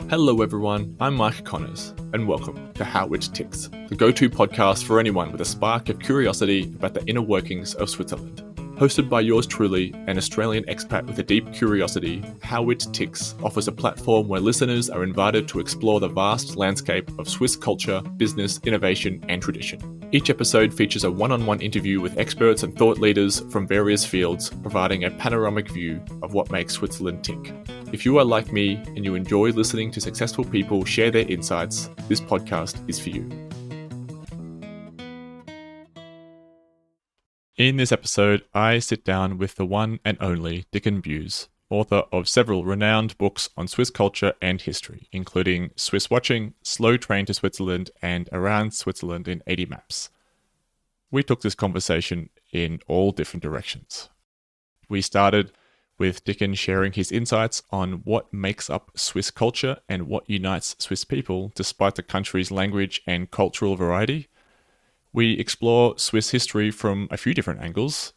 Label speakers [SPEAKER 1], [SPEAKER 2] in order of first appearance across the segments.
[SPEAKER 1] Hello everyone, I'm Mike Connors, and welcome to How It Ticks, the go-to podcast for anyone with a spark of curiosity about the inner workings of Switzerland. Hosted by yours truly, an Australian expat with a deep curiosity, How It Ticks offers a platform where listeners are invited to explore the vast landscape of Swiss culture, business, innovation, and tradition. Each episode features a one-on-one interview with experts and thought leaders from various fields, providing a panoramic view of what makes Switzerland tick. If you are like me and you enjoy listening to successful people share their insights, this podcast is for you. In this episode, I sit down with the one and only Diccon Bewes, author of several renowned books on Swiss culture and history, including Swiss Watching, Slow Train to Switzerland, and Around Switzerland in 80 Maps. We took this conversation in all different directions. We started with Diccon sharing his insights on what makes up Swiss culture and what unites Swiss people despite the country's language and cultural variety. We explore Swiss history from a few different angles,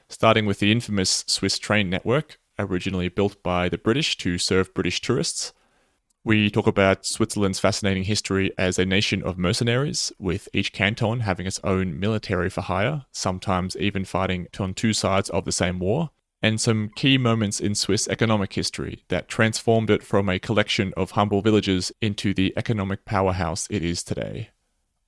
[SPEAKER 1] starting with the infamous Swiss train network, originally built by the British to serve British tourists. We talk about Switzerland's fascinating history as a nation of mercenaries, with each canton having its own military for hire, sometimes even fighting on two sides of the same war, and some key moments in Swiss economic history that transformed it from a collection of humble villages into the economic powerhouse it is today.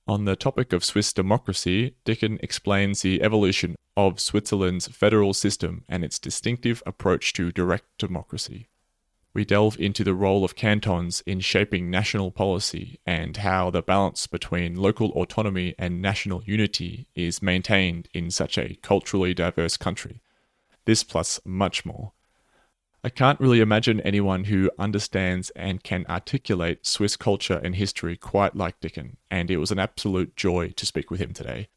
[SPEAKER 1] On the topic of Swiss democracy, Diccon explains the evolution of Switzerland's federal system and its distinctive approach to direct democracy. We delve into the role of cantons in shaping national policy and how the balance between local autonomy and national unity is maintained in such a culturally diverse country. This plus much more. I can't really imagine anyone who understands and can articulate Swiss culture and history quite like Diccon, and it was an absolute joy to speak with him today.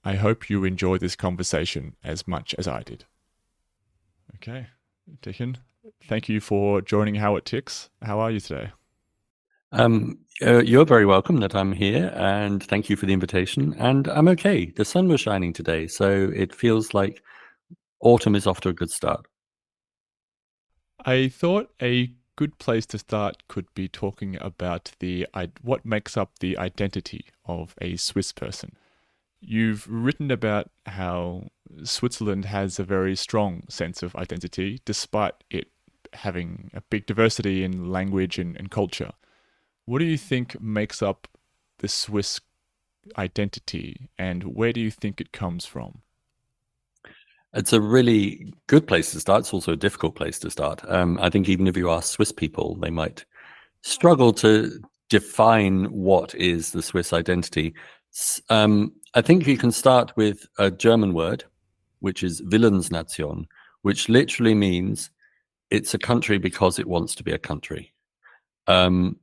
[SPEAKER 1] I hope you enjoy this conversation as much as I did. Okay, Diccon, thank you for joining How It Ticks. How are you today?
[SPEAKER 2] You're very welcome that I'm here, and thank you for the invitation. And I'm okay. The sun was shining today, so it feels like autumn is off to a good start.
[SPEAKER 1] I thought a good place to start could be talking about what makes up the identity of a Swiss person. You've written about how Switzerland has a very strong sense of identity, despite it having a big diversity in language and culture. What do you think makes up the Swiss identity, and where do you think it comes from?
[SPEAKER 2] It's a really good place to start. It's also a difficult place to start. I think even if you ask Swiss people, they might struggle to define what is the Swiss identity. I think you can start with a German word, which is Willensnation, which literally means it's a country because it wants to be a country. And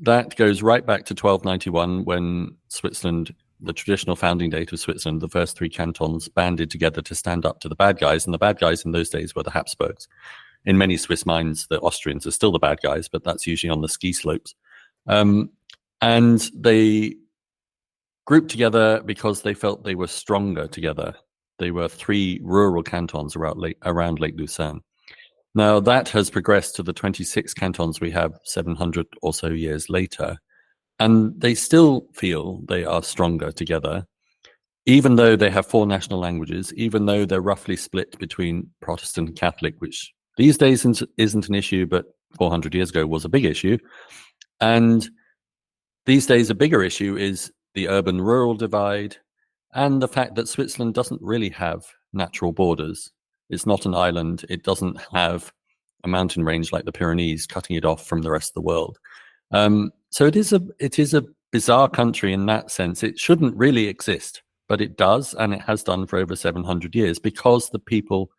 [SPEAKER 2] that goes right back to 1291 when Switzerland, the traditional founding date of Switzerland, the first three cantons banded together to stand up to the bad guys. And the bad guys in those days were the Habsburgs. In many Swiss minds, the Austrians are still the bad guys, but that's usually on the ski slopes. And they grouped together because they felt they were stronger together. They were three rural cantons around Lake Lucerne. Now that has progressed to the 26 cantons we have 700 or so years later. And they still feel they are stronger together, even though they have four national languages, even though they're roughly split between Protestant and Catholic, which these days isn't an issue, but 400 years ago was a big issue. And these days a bigger issue is the urban-rural divide and the fact that Switzerland doesn't really have natural borders. It's not an island. It doesn't have a mountain range like the Pyrenees cutting it off from the rest of the world. So it is a bizarre country in that sense. It shouldn't really exist, but it does, and it has done for over 700 years because the people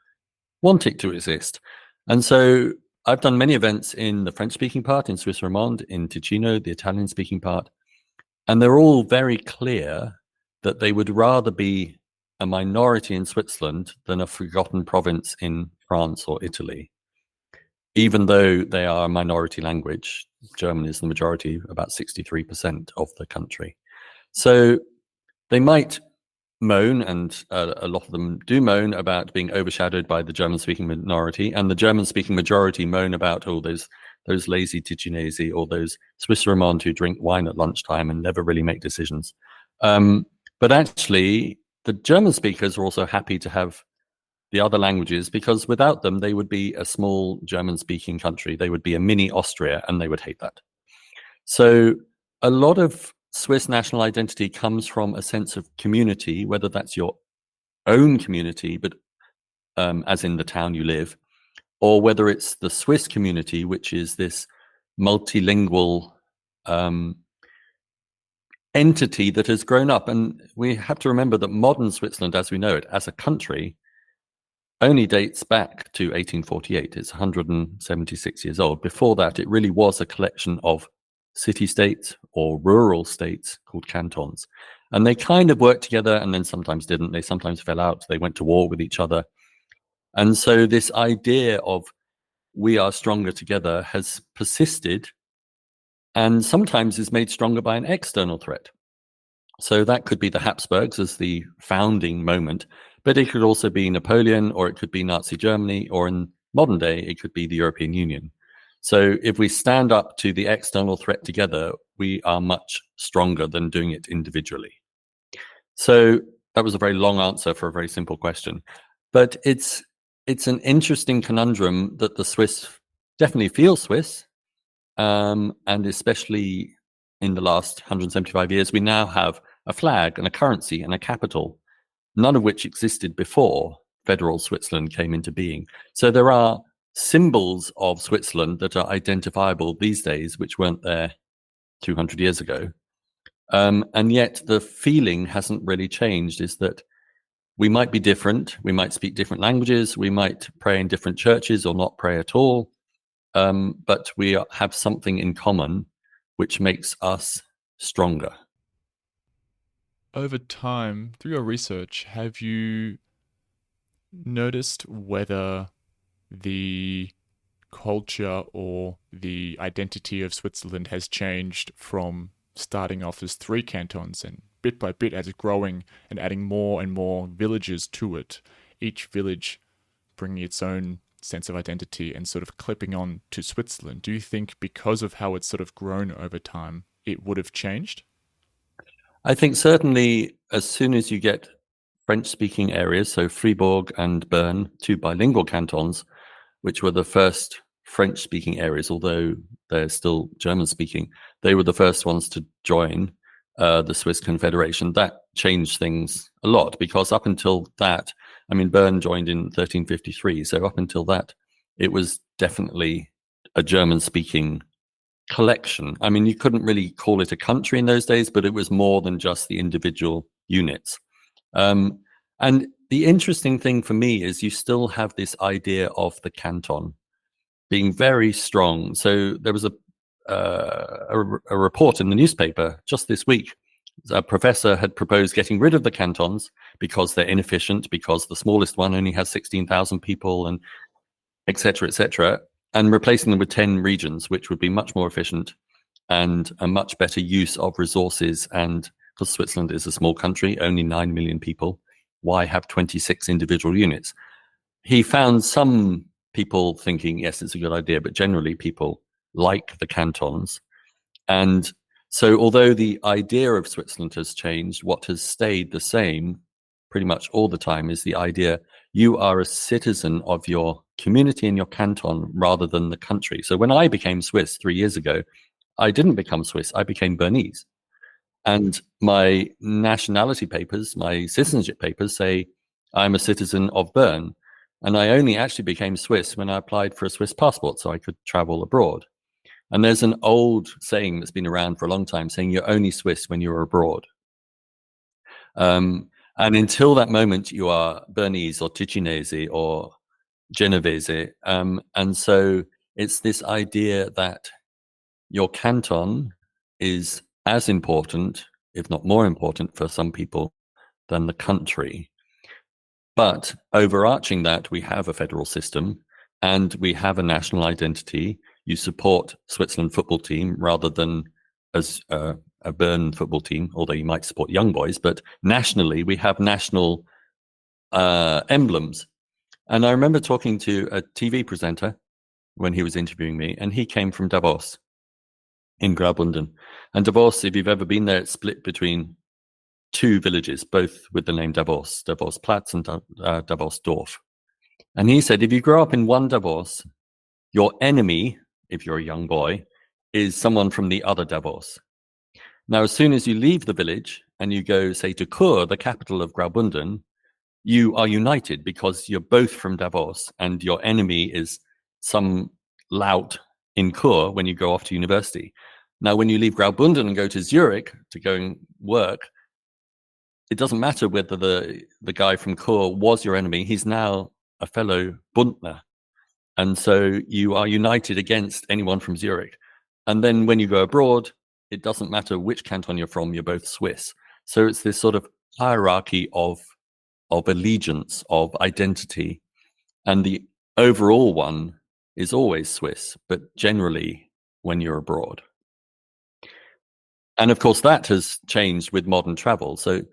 [SPEAKER 2] want it to exist. And so I've done many events in the French-speaking part, in Swiss Romande, in Ticino, the Italian-speaking part, and they're all very clear that they would rather be a minority in Switzerland than a forgotten province in France or Italy, even though they are a minority language. German is the majority, about 63% of the country. So they might moan, and a lot of them do moan about being overshadowed by the German-speaking minority, and the German-speaking majority moan about, oh, there's those lazy Ticinesi or those Swiss Romand who drink wine at lunchtime and never really make decisions. But actually, the German speakers are also happy to have the other languages, because without them, they would be a small German-speaking country. They would be a mini Austria, and they would hate that. So a lot of Swiss national identity comes from a sense of community, whether that's your own community, but as in the town you live, or whether it's the Swiss community, which is this multilingual entity that has grown up. And we have to remember that modern Switzerland, as we know it, as a country, only dates back to 1848. It's 176 years old. Before that, it really was a collection of city-states or rural states called cantons. And they kind of worked together and then sometimes didn't. They sometimes fell out. They went to war with each other. And so this idea of we are stronger together has persisted and sometimes is made stronger by an external threat. So that could be the Habsburgs as the founding moment, but it could also be Napoleon, or it could be Nazi Germany, or in modern day, it could be the European Union. So if we stand up to the external threat together, we are much stronger than doing it individually. So that was a very long answer for a very simple question. But it's an interesting conundrum that the Swiss definitely feel Swiss, and especially in the last 175 years, we now have a flag and a currency and a capital, none of which existed before federal Switzerland came into being. So there are symbols of Switzerland that are identifiable these days, which weren't there 200 years ago. And yet the feeling hasn't really changed, is that we might be different, we might speak different languages, we might pray in different churches or not pray at all, but we have something in common which makes us stronger.
[SPEAKER 1] Over time, through your research, have you noticed whether the culture or the identity of Switzerland has changed from starting off as 3 cantons and bit by bit as it's growing and adding more and more villages to it, each village bringing its own sense of identity and sort of clipping on to Switzerland? Do you think because of how it's sort of grown over time, it would have changed?
[SPEAKER 2] I think certainly as soon as you get French-speaking areas, so Fribourg and Bern, 2 bilingual cantons, which were the first French-speaking areas, although they're still German-speaking, they were the first ones to join the Swiss Confederation. That changed things a lot, because up until that, I mean, Bern joined in 1353, so up until that, it was definitely a German-speaking collection. I mean, you couldn't really call it a country in those days, but it was more than just the individual units. And the interesting thing for me is you still have this idea of the canton being very strong. So there was a report in the newspaper just this week. A professor had proposed getting rid of the cantons because they're inefficient, because the smallest one only has 16,000 people, and et cetera, and replacing them with 10 regions, which would be much more efficient and a much better use of resources. And because Switzerland is a small country, only 9 million people, why have 26 individual units? He found some people thinking, yes, it's a good idea, but generally people like the cantons. And so although the idea of Switzerland has changed, what has stayed the same pretty much all the time is the idea you are a citizen of your community and your canton rather than the country. So when I became Swiss 3 years ago, I didn't become Swiss, I became Bernese. And my nationality papers, my citizenship papers say I'm a citizen of Bern. And I only actually became Swiss when I applied for a Swiss passport so I could travel abroad. And there's an old saying that's been around for a long time saying you're only Swiss when you're abroad. And until that moment, you are Bernese or Ticinese or Genovese. And so it's this idea that your canton is as important, if not more important for some people, than the country. But overarching that, we have a federal system and we have a national identity. You support Switzerland football team rather than as a Bern football team, although you might support young boys, but nationally we have national emblems. And I remember talking to a TV presenter when he was interviewing me, and he came from Davos in Graubünden. And Davos, if you've ever been there, it's split between two villages, both with the name Davos, Davos Platz and Davos Dorf. And he said, if you grow up in one Davos, your enemy, if you're a young boy, is someone from the other Davos. Now, as soon as you leave the village and you go, say, to Chur, the capital of Graubünden, you are united because you're both from Davos, and your enemy is some lout in Chur when you go off to university. Now, when you leave Graubünden and go to Zurich to go and work, it doesn't matter whether the guy from Chur was your enemy. He's now a fellow Bündner. And so you are united against anyone from Zurich. And then when you go abroad, it doesn't matter which canton you're from, you're both Swiss. So it's this sort of hierarchy of allegiance, of identity. And the overall one is always Swiss, but generally when you're abroad. And of course, that has changed with modern travel. So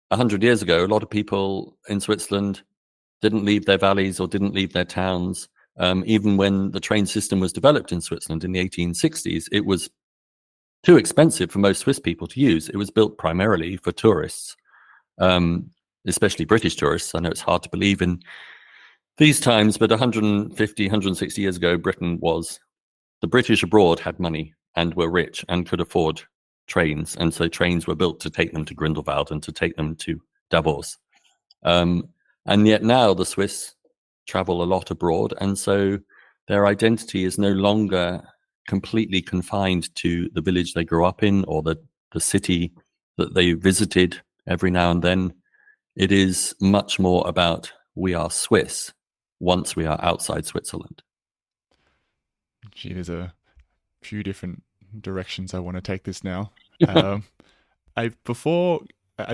[SPEAKER 2] 100 years ago, a lot of people in Switzerland didn't leave their valleys or didn't leave their towns. Even when the train system was developed in Switzerland in the 1860s, it was too expensive for most Swiss people to use. It was built primarily for tourists, especially British tourists. I know it's hard to believe in these times, but 150, 160 years ago, the British abroad had money and were rich and could afford trains. And so trains were built to take them to Grindelwald and to take them to Davos. And yet now the Swiss travel a lot abroad, and so their identity is no longer completely confined to the village they grew up in or the city that they visited every now and then. It is much more about we are Swiss once we are outside Switzerland.
[SPEAKER 1] Gee, there's a few different directions I want to take this now. I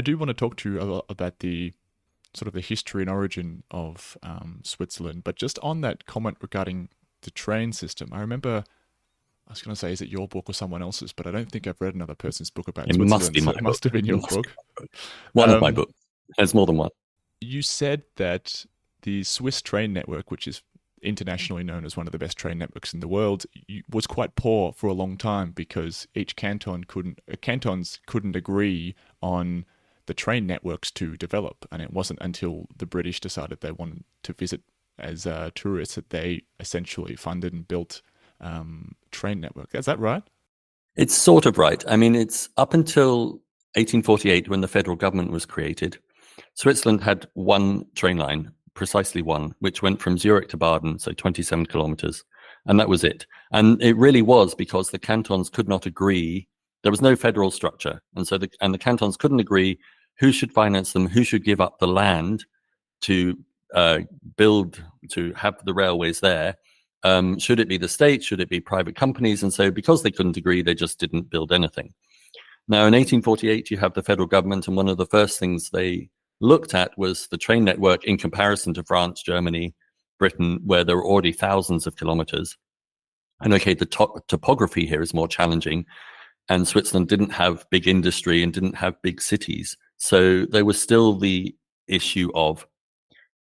[SPEAKER 1] do want to talk to you about the sort of the history and origin of Switzerland, but just on that comment regarding the train system, I remember, I was going to say, is it your book or someone else's? But I don't think I've read another person's book about Switzerland.
[SPEAKER 2] Must be my
[SPEAKER 1] so it must have been your book.
[SPEAKER 2] One of my books. There's more than one.
[SPEAKER 1] You said that the Swiss train network, which is internationally known as one of the best train networks in the world, was quite poor for a long time because each cantons couldn't agree on the train networks to develop. And it wasn't until the British decided they wanted to visit as tourists that they essentially funded and built train network. Is that right?
[SPEAKER 2] It's sort of right. I mean, it's up until 1848 when the federal government was created. Switzerland had one train line, precisely one, which went from Zurich to Baden, so 27 kilometers. And that was it. And it really was because the cantons could not agree. There was no federal structure. And so the cantons couldn't agree who should finance them, who should give up the land to build, to have the railways there. Should it be the state? Should it be private companies? And so because they couldn't agree, they just didn't build anything. Now, in 1848, you have the federal government, and one of the first things they looked at was the train network in comparison to France, Germany, Britain, where there were already thousands of kilometers. And okay, the topography here is more challenging, and Switzerland didn't have big industry and didn't have big cities. So there was still the issue of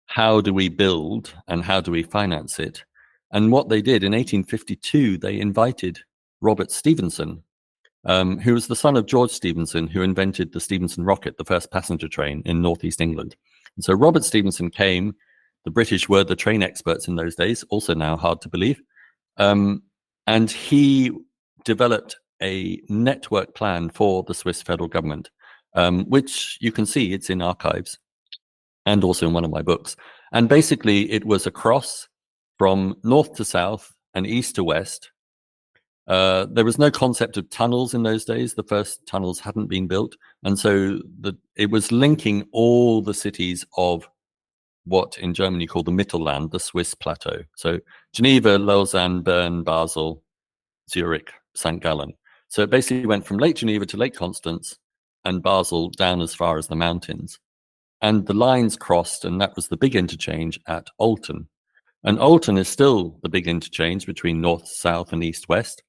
[SPEAKER 2] how do we build and how do we finance it? And what they did in 1852, they invited Robert Stephenson, who was the son of George Stephenson, who invented the Stephenson rocket, the first passenger train in northeast England. And so Robert Stephenson came. The British were the train experts in those days, also now hard to believe. And he developed a network plan for the Swiss federal government, which you can see, it's in archives and also in one of my books. And basically, it was across from north to south and east to west. There was no concept of tunnels in those days. The first tunnels hadn't been built. And so it was linking all the cities of what in Germany you call the Mittelland, the Swiss plateau. So Geneva, Lausanne, Bern, Basel, Zurich, St. Gallen. So it basically went from Lake Geneva to Lake Constance and Basel down as far as the mountains. And the lines crossed, and that was the big interchange at Olten. And Olten is still the big interchange between north, south, and east, west.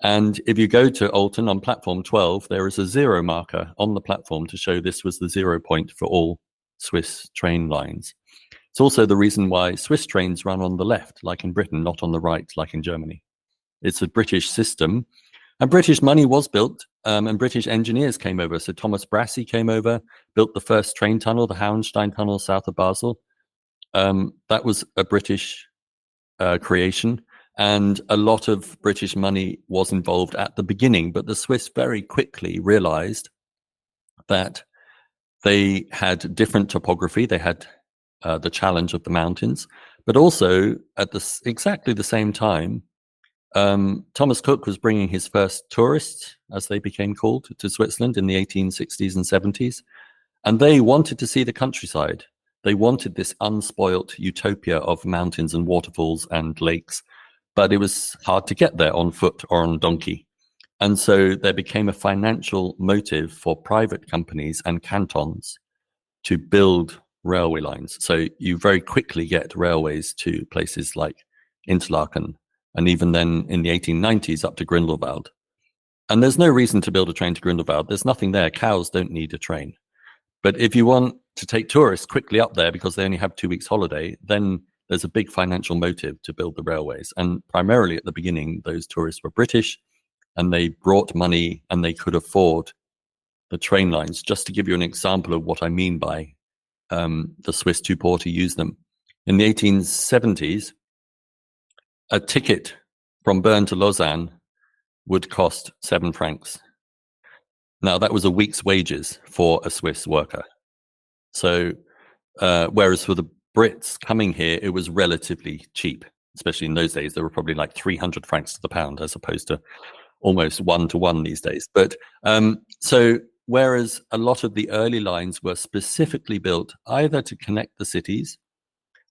[SPEAKER 2] And if you go to Olten on platform 12, there is a zero marker on the platform to show this was the 0 point for all Swiss train lines. It's also the reason why Swiss trains run on the left, like in Britain, not on the right, like in Germany. It's a British system. And British money was built, and British engineers came over. So Thomas Brassey came over, built the first train tunnel, the Hauenstein Tunnel south of Basel. That was a British creation. And a lot of British money was involved at the beginning. But the Swiss very quickly realized that they had different topography. They had the challenge of the mountains. But also, at exactly the same time, Thomas Cook was bringing his first tourists, as they became called, to Switzerland in the 1860s and 70s. And they wanted to see the countryside. They wanted this unspoilt utopia of mountains and waterfalls and lakes. But it was hard to get there on foot or on donkey. And so there became a financial motive for private companies and cantons to build railway lines. So you very quickly get railways to places like Interlaken, and even then in the 1890s up to Grindelwald. And there's no reason to build a train to Grindelwald. There's nothing there. Cows don't need a train. But if you want to take tourists quickly up there because they only have 2 weeks holiday, then there's a big financial motive to build the railways. And primarily at the beginning, those tourists were British, and they brought money and they could afford the train lines. Just to give you an example of what I mean by the Swiss too poor to use them. In the 1870s, a ticket from Bern to Lausanne would cost 7 francs. Now, that was a week's wages for a Swiss worker. So, whereas for the Brits coming here, it was relatively cheap, especially in those days. There were probably like 300 francs to the pound, as opposed to almost 1-to-1 these days. But so, whereas a lot of the early lines were specifically built either to connect the cities,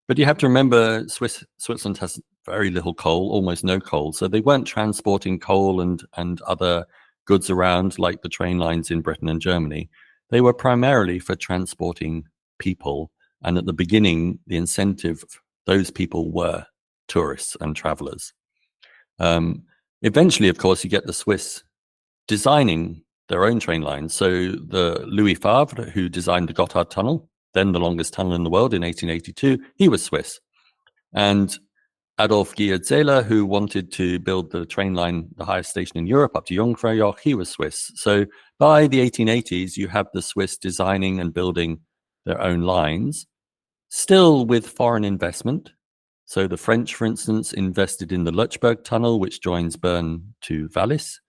[SPEAKER 2] but you have to remember Switzerland has very little coal, almost no coal. So they weren't transporting coal and other goods around like the train lines in Britain and Germany. They were primarily for transporting people. And at the beginning, the incentive, those people were tourists and travelers. Eventually, of course, you get the Swiss designing their own train lines. So the Louis Favre, who designed the Gotthard Tunnel, then the longest tunnel in the world in 1882, he was Swiss. And Adolf Georg, who wanted to build the train line, the highest station in Europe, up to Jungfraujoch, he was Swiss. So by the 1880s, you have the Swiss designing and building their own lines, still with foreign investment. So the French, for instance, invested in the Lötschberg Tunnel, which joins Bern to Wallis,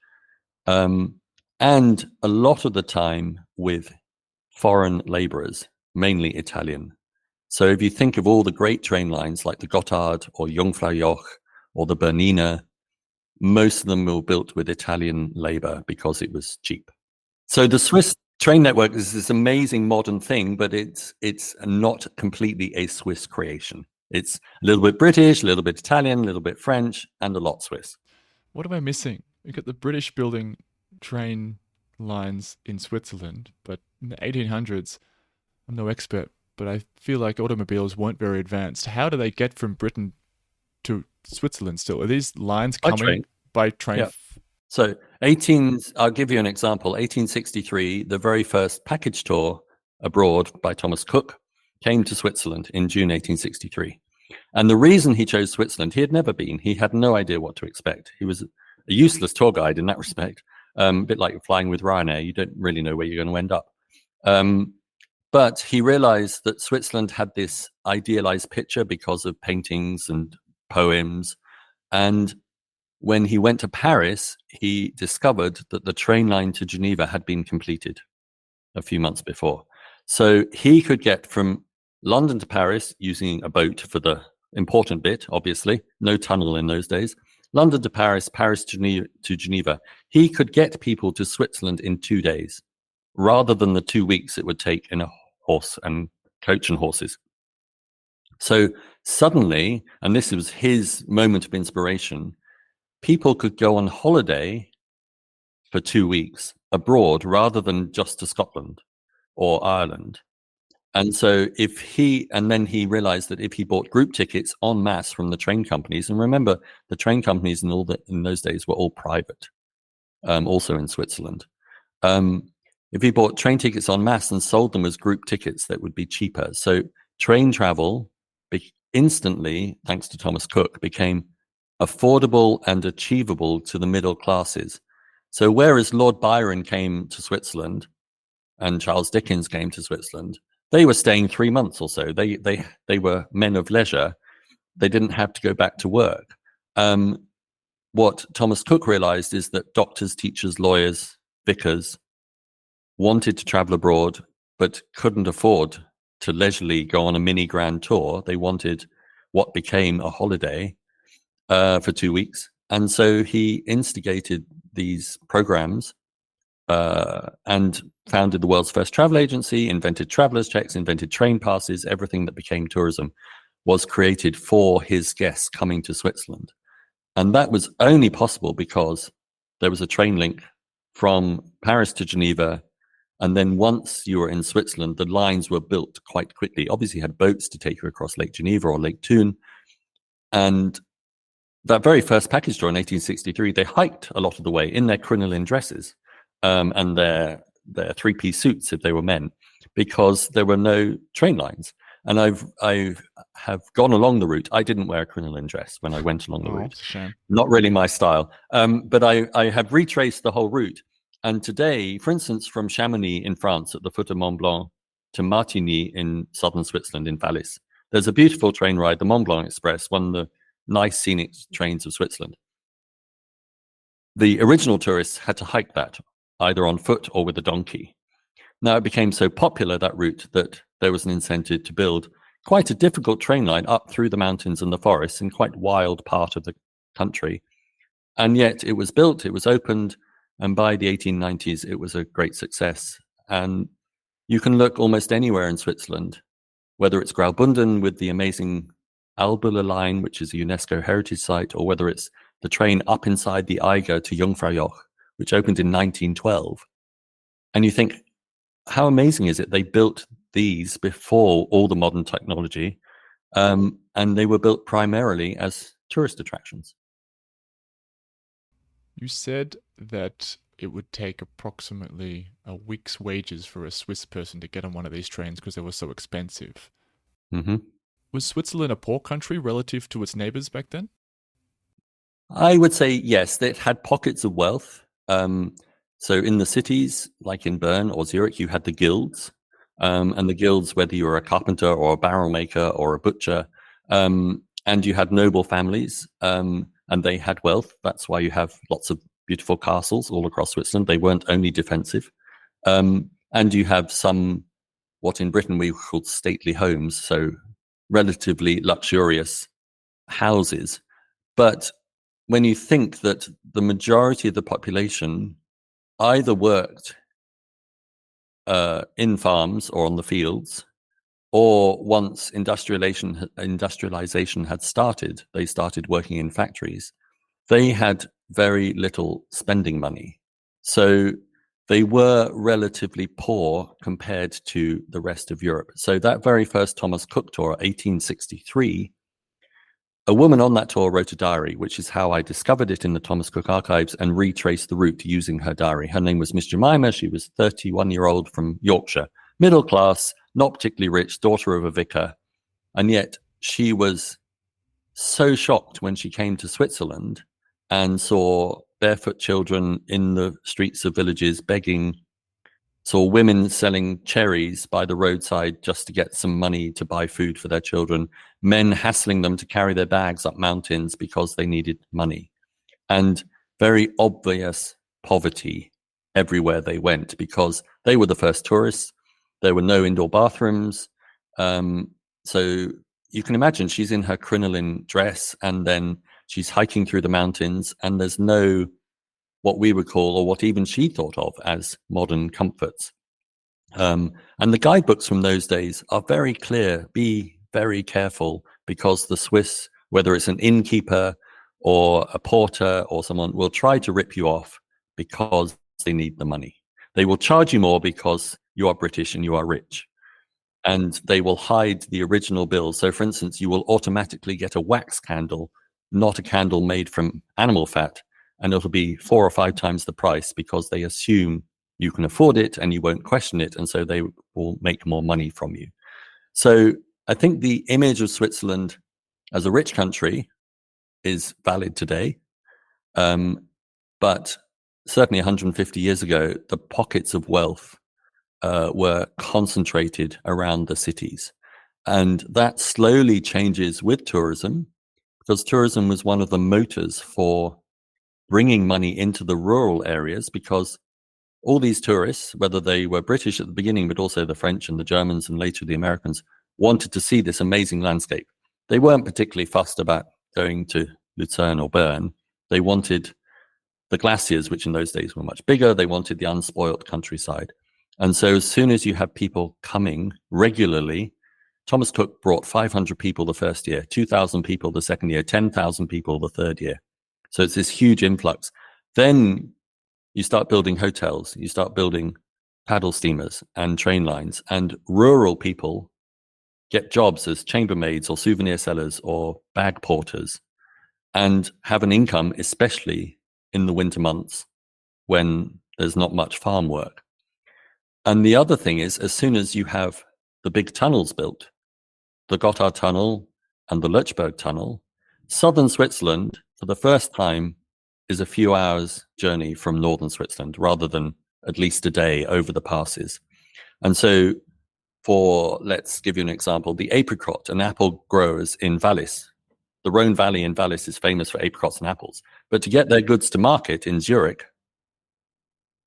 [SPEAKER 2] and a lot of the time with foreign laborers, mainly Italian. So if you think of all the great train lines like the Gotthard or Jungfraujoch or the Bernina, most of them were built with Italian labor because it was cheap. So the Swiss train network is this amazing modern thing, but it's not completely a Swiss creation. It's a little bit British, a little bit Italian, a little bit French, and a lot Swiss.
[SPEAKER 1] What am I missing? We've got the British building train lines in Switzerland, but in the 1800s, I'm no expert, but I feel like automobiles weren't very advanced. How do they get from Britain to Switzerland still? Are these lines coming by train?
[SPEAKER 2] Yeah. So I'll give you an example. 1863, the very first package tour abroad by Thomas Cook came to Switzerland in June 1863. And the reason he chose Switzerland, he had never been. He had no idea what to expect. He was a useless tour guide in that respect, a bit like flying with Ryanair. You don't really know where you're going to end up. But he realized that Switzerland had this idealized picture because of paintings and poems. And when he went to Paris, he discovered that the train line to Geneva had been completed a few months before. So he could get from London to Paris using a boat for the important bit, obviously, no tunnel in those days. London to Paris, Paris to Geneva. He could get people to Switzerland in 2 days, rather than the 2 weeks it would take in a horse and coach and horses. So suddenly, and this was his moment of inspiration, people could go on holiday for 2 weeks abroad rather than just to Scotland or Ireland. And so then he realized that if he bought group tickets en masse from the train companies, and remember, the train companies in those days were all private, also in Switzerland. If he bought train tickets en masse and sold them as group tickets, that would be cheaper. So train travel instantly, thanks to Thomas Cook, became affordable and achievable to the middle classes. So whereas Lord Byron came to Switzerland and Charles Dickens came to Switzerland, they were staying 3 months or so. They were men of leisure. They didn't have to go back to work. What Thomas Cook realized is that doctors, teachers, lawyers, vicars wanted to travel abroad, but couldn't afford to leisurely go on a mini grand tour. They wanted what became a holiday for 2 weeks. And so he instigated these programs and founded the world's first travel agency, invented traveler's checks, invented train passes. Everything that became tourism was created for his guests coming to Switzerland. And that was only possible because there was a train link from Paris to Geneva. And then once you were in Switzerland, the lines were built quite quickly. Obviously, you had boats to take you across Lake Geneva or Lake Thun. And that very first package tour in 1863, they hiked a lot of the way in their crinoline dresses and their three-piece suits if they were men, because there were no train lines. And I have gone along the route. I didn't wear a crinoline dress when I went along the route.
[SPEAKER 1] It's a shame.
[SPEAKER 2] Not really my style. But I have retraced the whole route. And today, for instance, from Chamonix in France at the foot of Mont Blanc to Martigny in southern Switzerland in Valais, there's a beautiful train ride, the Mont Blanc Express, one of the nice scenic trains of Switzerland. The original tourists had to hike that, either on foot or with a donkey. Now it became so popular, that route, that there was an incentive to build quite a difficult train line up through the mountains and the forests in quite wild part of the country. And yet it was built, it was opened, and by the 1890s, it was a great success. And you can look almost anywhere in Switzerland, whether it's Graubünden with the amazing Albula line, which is a UNESCO heritage site, or whether it's the train up inside the Eiger to Jungfraujoch, which opened in 1912. And you think, how amazing is it? They built these before all the modern technology, and they were built primarily as tourist attractions.
[SPEAKER 1] You said that it would take approximately a week's wages for a Swiss person to get on one of these trains because they were so expensive.
[SPEAKER 2] Mm-hmm.
[SPEAKER 1] Was Switzerland a poor country relative to its neighbors back then?
[SPEAKER 2] I would say yes, it had pockets of wealth. So in the cities, like in Bern or Zurich, you had the guilds. And the guilds, whether you were a carpenter or a barrel maker or a butcher, and you had noble families, and they had wealth. That's why you have lots of beautiful castles all across Switzerland. They weren't only defensive. And you have some, what in Britain we called stately homes, so relatively luxurious houses. But when you think that the majority of the population either worked in farms or on the fields, or once industrialization had started, they started working in factories. They had very little spending money. So they were relatively poor compared to the rest of Europe. So that very first Thomas Cook tour, 1863, a woman on that tour wrote a diary, which is how I discovered it in the Thomas Cook archives and retraced the route using her diary. Her name was Miss Jemima. She was 31-year-old from Yorkshire, middle class, not particularly rich, daughter of a vicar. And yet she was so shocked when she came to Switzerland and saw barefoot children in the streets of villages begging, saw women selling cherries by the roadside just to get some money to buy food for their children, men hassling them to carry their bags up mountains because they needed money, and very obvious poverty everywhere they went because they were the first tourists. There were no indoor bathrooms. So you can imagine she's in her crinoline dress and then she's hiking through the mountains and there's no what we would call, or what even she thought of as, modern comforts. And the guidebooks from those days are very clear. Be very careful because the Swiss, whether it's an innkeeper or a porter or someone, will try to rip you off because they need the money. They will charge you more because you are British and you are rich. And they will hide the original bill. So, for instance, you will automatically get a wax candle, not a candle made from animal fat, and it'll be 4 or 5 times the price because they assume you can afford it and you won't question it, and so they will make more money from you. So I think the image of Switzerland as a rich country is valid today. But certainly 150 years ago, the pockets of wealth were concentrated around the cities. And that slowly changes with tourism, because tourism was one of the motors for bringing money into the rural areas, because all these tourists, whether they were British at the beginning, but also the French and the Germans and later the Americans, wanted to see this amazing landscape. They weren't particularly fussed about going to Lucerne or Bern. They wanted the glaciers, which in those days were much bigger. They wanted the unspoilt countryside. And so as soon as you have people coming regularly, Thomas Cook brought 500 people the first year, 2,000 people the second year, 10,000 people the third year. So it's this huge influx. Then you start building hotels, you start building paddle steamers and train lines, and rural people get jobs as chambermaids or souvenir sellers or bag porters and have an income, especially in the winter months when there's not much farm work. And the other thing is, as soon as you have the big tunnels built, the Gotthard Tunnel and the Lötschberg Tunnel, southern Switzerland, for the first time, is a few hours journey from northern Switzerland rather than at least a day over the passes. And so let's give you an example, the apricot and apple growers in Wallis, the Rhone Valley in Wallis is famous for apricots and apples, but to get their goods to market in Zurich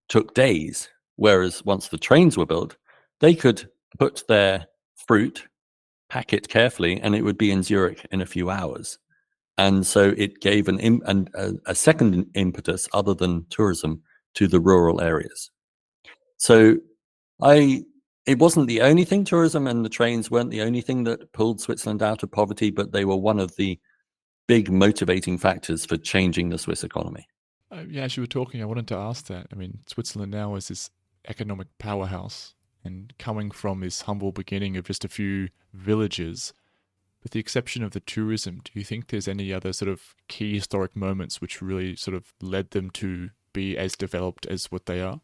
[SPEAKER 2] took days, whereas once the trains were built, they could put their fruit, pack it carefully, and it would be in Zurich in a few hours. And so it gave a second impetus other than tourism to the rural areas. So it wasn't the only thing, tourism and the trains weren't the only thing that pulled Switzerland out of poverty, but they were one of the big motivating factors for changing the Swiss economy.
[SPEAKER 1] Yeah, as you were talking, I wanted to ask that. I mean, Switzerland now is this economic powerhouse, and coming from this humble beginning of just a few villages, with the exception of the tourism, do you think there's any other sort of key historic moments which really sort of led them to be as developed as what they are?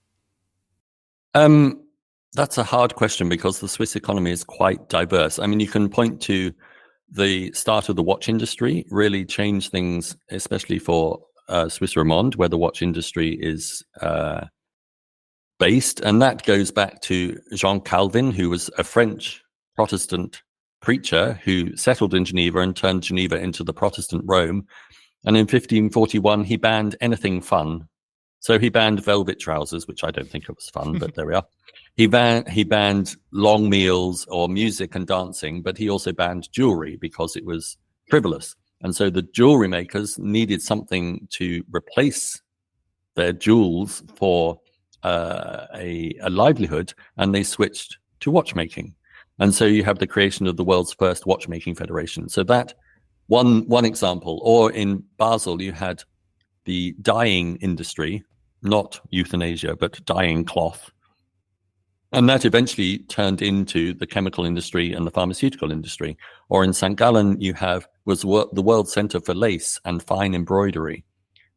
[SPEAKER 2] That's a hard question because the Swiss economy is quite diverse. I mean, you can point to the start of the watch industry really changed things, especially for Swiss Romande, where the watch industry is based. And that goes back to Jean Calvin, who was a French Protestant preacher who settled in Geneva and turned Geneva into the Protestant Rome. And in 1541, he banned anything fun. So he banned velvet trousers, which I don't think it was fun, but there we are. He banned long meals or music and dancing, but he also banned jewelry because it was frivolous. And so the jewelry makers needed something to replace their jewels for a livelihood, and they switched to watchmaking. And so you have the creation of the world's first watchmaking federation. So that one example. Or in Basel, you had the dyeing industry, not euthanasia, but dyeing cloth. And that eventually turned into the chemical industry and the pharmaceutical industry. Or in St. Gallen, was the world center for lace and fine embroidery.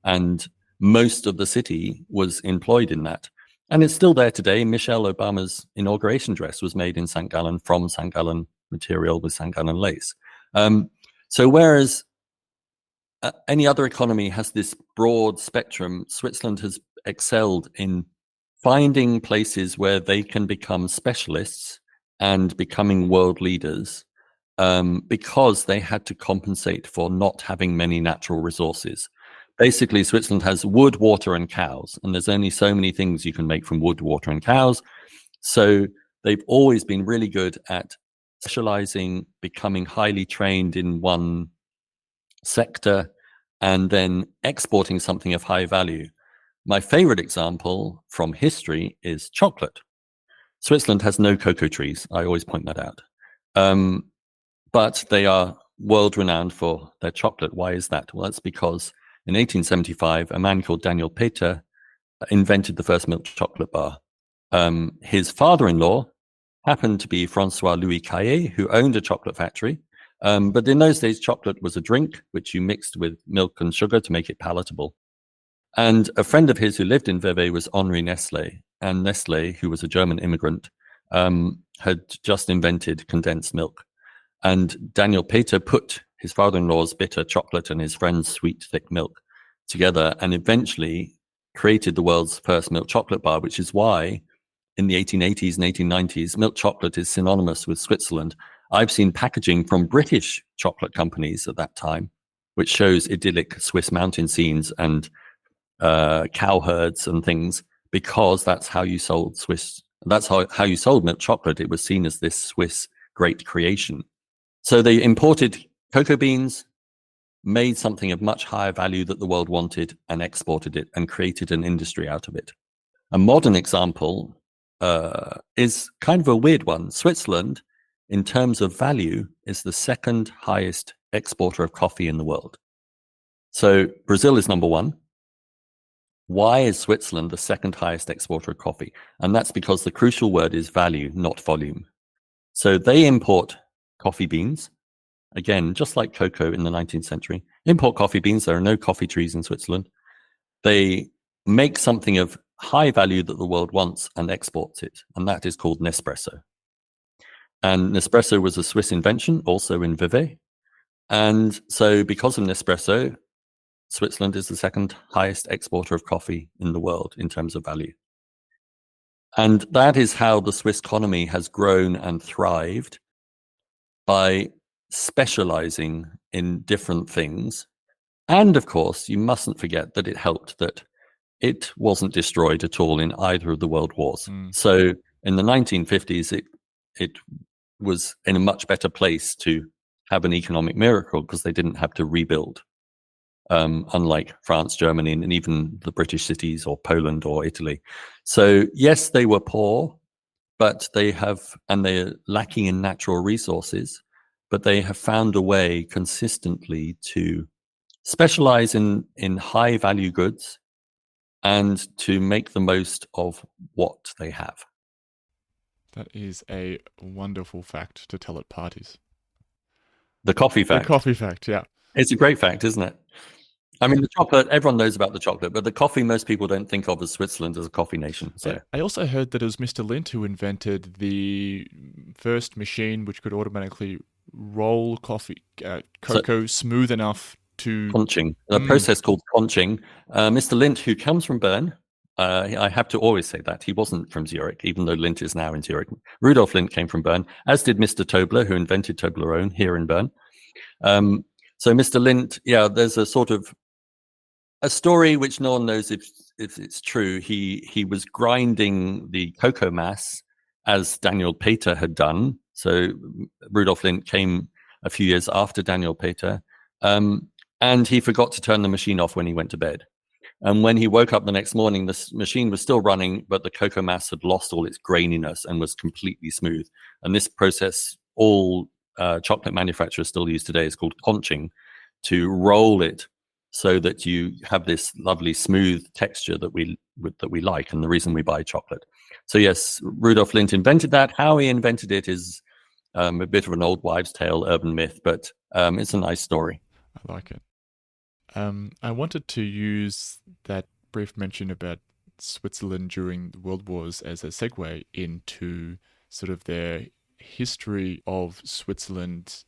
[SPEAKER 2] And most of the city was employed in that. And it's still there today. Michelle Obama's inauguration dress was made in St. Gallen from St. Gallen material with St. Gallen lace. So whereas any other economy has this broad spectrum, Switzerland has excelled in finding places where they can become specialists and becoming world leaders because they had to compensate for not having many natural resources. Basically, Switzerland has wood, water, and cows, and there's only so many things you can make from wood, water, and cows. So they've always been really good at specializing, becoming highly trained in one sector, and then exporting something of high value. My favorite example from history is chocolate. Switzerland has no cocoa trees. I always point that out. But they are world renowned for their chocolate. Why is that? Well, that's because in 1875, a man called Daniel Peter invented the first milk chocolate bar. His father-in-law happened to be Francois Louis Caillet, who owned a chocolate factory. But in those days, chocolate was a drink which you mixed with milk and sugar to make it palatable. And a friend of his who lived in Vevey was Henri Nestlé. And Nestlé, who was a German immigrant, had just invented condensed milk. And Daniel Peter put his father-in-law's bitter chocolate and his friend's sweet, thick milk together and eventually created the world's first milk chocolate bar, which is why in the 1880s and 1890s, milk chocolate is synonymous with Switzerland. I've seen packaging from British chocolate companies at that time, which shows idyllic Swiss mountain scenes and cow herds and things, because that's how you sold how you sold milk chocolate. It was seen as this Swiss great creation. So they imported cocoa beans, made something of much higher value that the world wanted, and exported it and created an industry out of it. A modern example is kind of a weird one. Switzerland, in terms of value, is the second highest exporter of coffee in the world. So Brazil is number one. Why is Switzerland the second highest exporter of coffee? And that's because the crucial word is value, not volume. So they import coffee beans. Again, just like cocoa in the 19th century, import coffee beans. There are no coffee trees in Switzerland. They make something of high value that the world wants and exports it. And that is called Nespresso. And Nespresso was a Swiss invention, also in Vevey. And so because of Nespresso, Switzerland is the second highest exporter of coffee in the world in terms of value. And that is how the Swiss economy has grown and thrived, by specializing in different things. And of course, you mustn't forget that it helped that it wasn't destroyed at all in either of the world wars. So in the 1950s, it was in a much better place to have an economic miracle because they didn't have to rebuild, unlike France, Germany, and even the British cities or Poland or Italy. So yes, they were poor, but they're lacking in natural resources, but they have found a way consistently to specialize in high value goods and to make the most of what they have.
[SPEAKER 1] That is a wonderful fact to tell at parties.
[SPEAKER 2] The coffee fact.
[SPEAKER 1] The coffee fact, yeah.
[SPEAKER 2] It's a great fact, isn't it? I mean, the chocolate, everyone knows about the chocolate, but the coffee, most people don't think of as Switzerland as a coffee nation. So
[SPEAKER 1] I also heard that it was Mr. Lindt who invented the first machine which could automatically roll cocoa smooth enough to...
[SPEAKER 2] Conching. A process called conching. Mr. Lindt, who comes from Bern, I have to always say that. He wasn't from Zurich, even though Lindt is now in Zurich. Rudolf Lindt came from Bern, as did Mr. Tobler, who invented Toblerone here in Bern. So Mr. Lindt, there's a sort of a story which no one knows if it's true. He was grinding the cocoa mass as Daniel Peter had done. So Rudolf Lindt came a few years after Daniel Peter, and he forgot to turn the machine off when he went to bed. And when he woke up the next morning, the machine was still running, but the cocoa mass had lost all its graininess and was completely smooth. And this process, all chocolate manufacturers still use today, is called conching, to roll it so that you have this lovely smooth texture that we like, and the reason we buy chocolate. So yes, Rudolf Lindt invented that. How he invented it is a bit of an old wives' tale, urban myth, but it's a nice story.
[SPEAKER 1] I like it. I wanted to use that brief mention about Switzerland during the World Wars as a segue into sort of their history of Switzerland's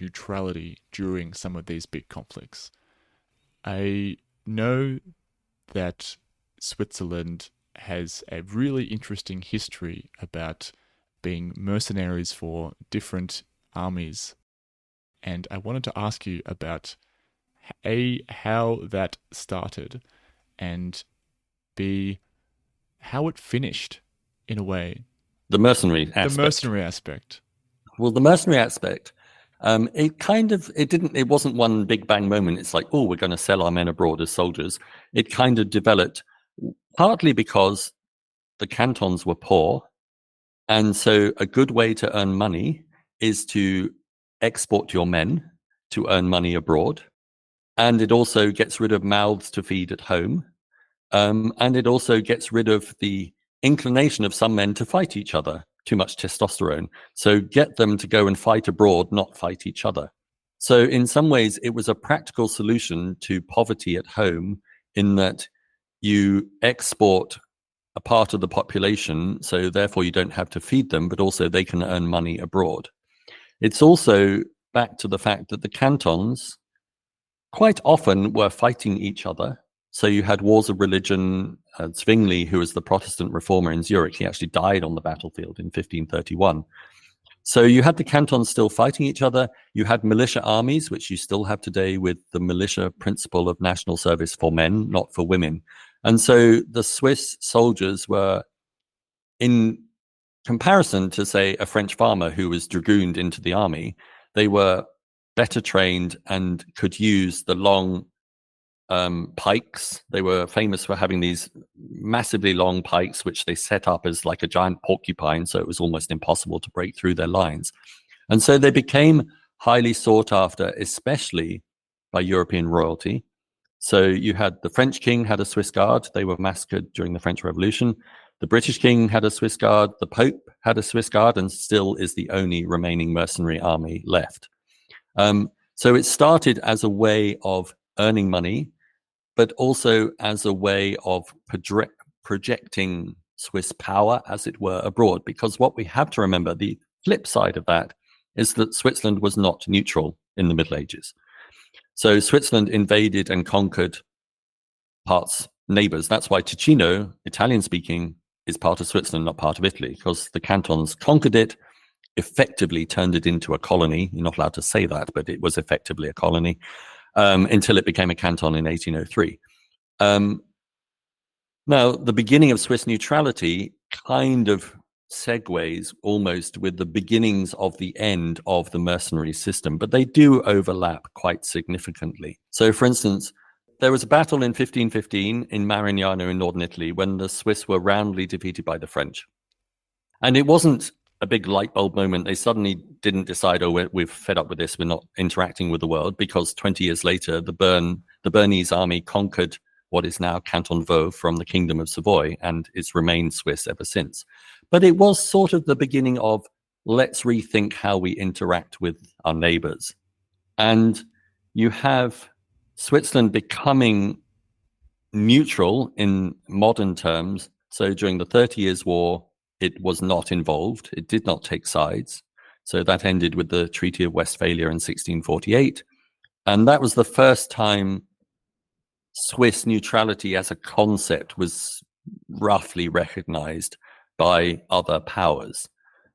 [SPEAKER 1] neutrality during some of these big conflicts. I know that Switzerland has a really interesting history about being mercenaries for different armies. And I wanted to ask you about A, how that started, and B, how it finished in a way.
[SPEAKER 2] The mercenary aspect.
[SPEAKER 1] The mercenary aspect.
[SPEAKER 2] Well, the mercenary aspect, it wasn't one big bang moment. It's like, oh, we're going to sell our men abroad as soldiers. It kind of developed partly because the cantons were poor. And so a good way to earn money is to export your men to earn money abroad. And it also gets rid of mouths to feed at home. And it also gets rid of the inclination of some men to fight each other, too much testosterone. So get them to go and fight abroad, not fight each other. So in some ways, it was a practical solution to poverty at home, in that you export a part of the population, so therefore you don't have to feed them, but also they can earn money abroad. It's also back to the fact that the cantons quite often were fighting each other. So you had wars of religion. Zwingli, who was the Protestant reformer in Zurich, he actually died on the battlefield in 1531. So you had the cantons still fighting each other. You had militia armies, which you still have today with the militia principle of national service for men, not for women. And so the Swiss soldiers were, in comparison to, say, a French farmer who was dragooned into the army, they were better trained and could use the long pikes. They were famous for having these massively long pikes, which they set up as like a giant porcupine, so it was almost impossible to break through their lines. And so they became highly sought after, especially by European royalty. So you had the French king had a Swiss guard. They were massacred during the French Revolution. The British king had a Swiss guard. The Pope had a Swiss guard and still is the only remaining mercenary army left. So it started as a way of earning money, but also as a way of projecting Swiss power, as it were, abroad. Because what we have to remember, the flip side of that, is that Switzerland was not neutral in the Middle Ages. So Switzerland invaded and conquered parts, neighbors. That's why Ticino, Italian speaking, is part of Switzerland, not part of Italy, because the cantons conquered it, effectively turned it into a colony. You're not allowed to say that, but it was effectively a colony until it became a canton in 1803. Now, the beginning of Swiss neutrality kind of segues almost with the beginnings of the end of the mercenary system, but they do overlap quite significantly. So, for instance, there was a battle in 1515 in Marignano in northern Italy when the Swiss were roundly defeated by the French. And it wasn't a big light bulb moment. They suddenly didn't decide, oh, we're fed up with this, we're not interacting with the world, because 20 years later, the Bernese army conquered what is now Canton Vaud from the Kingdom of Savoy, and it's remained Swiss ever since. But it was sort of the beginning of, let's rethink how we interact with our neighbors. And you have Switzerland becoming neutral in modern terms. So during the 30 Years' War, it was not involved. It did not take sides. So that ended with the Treaty of Westphalia in 1648. And that was the first time Swiss neutrality as a concept was roughly recognized by other powers.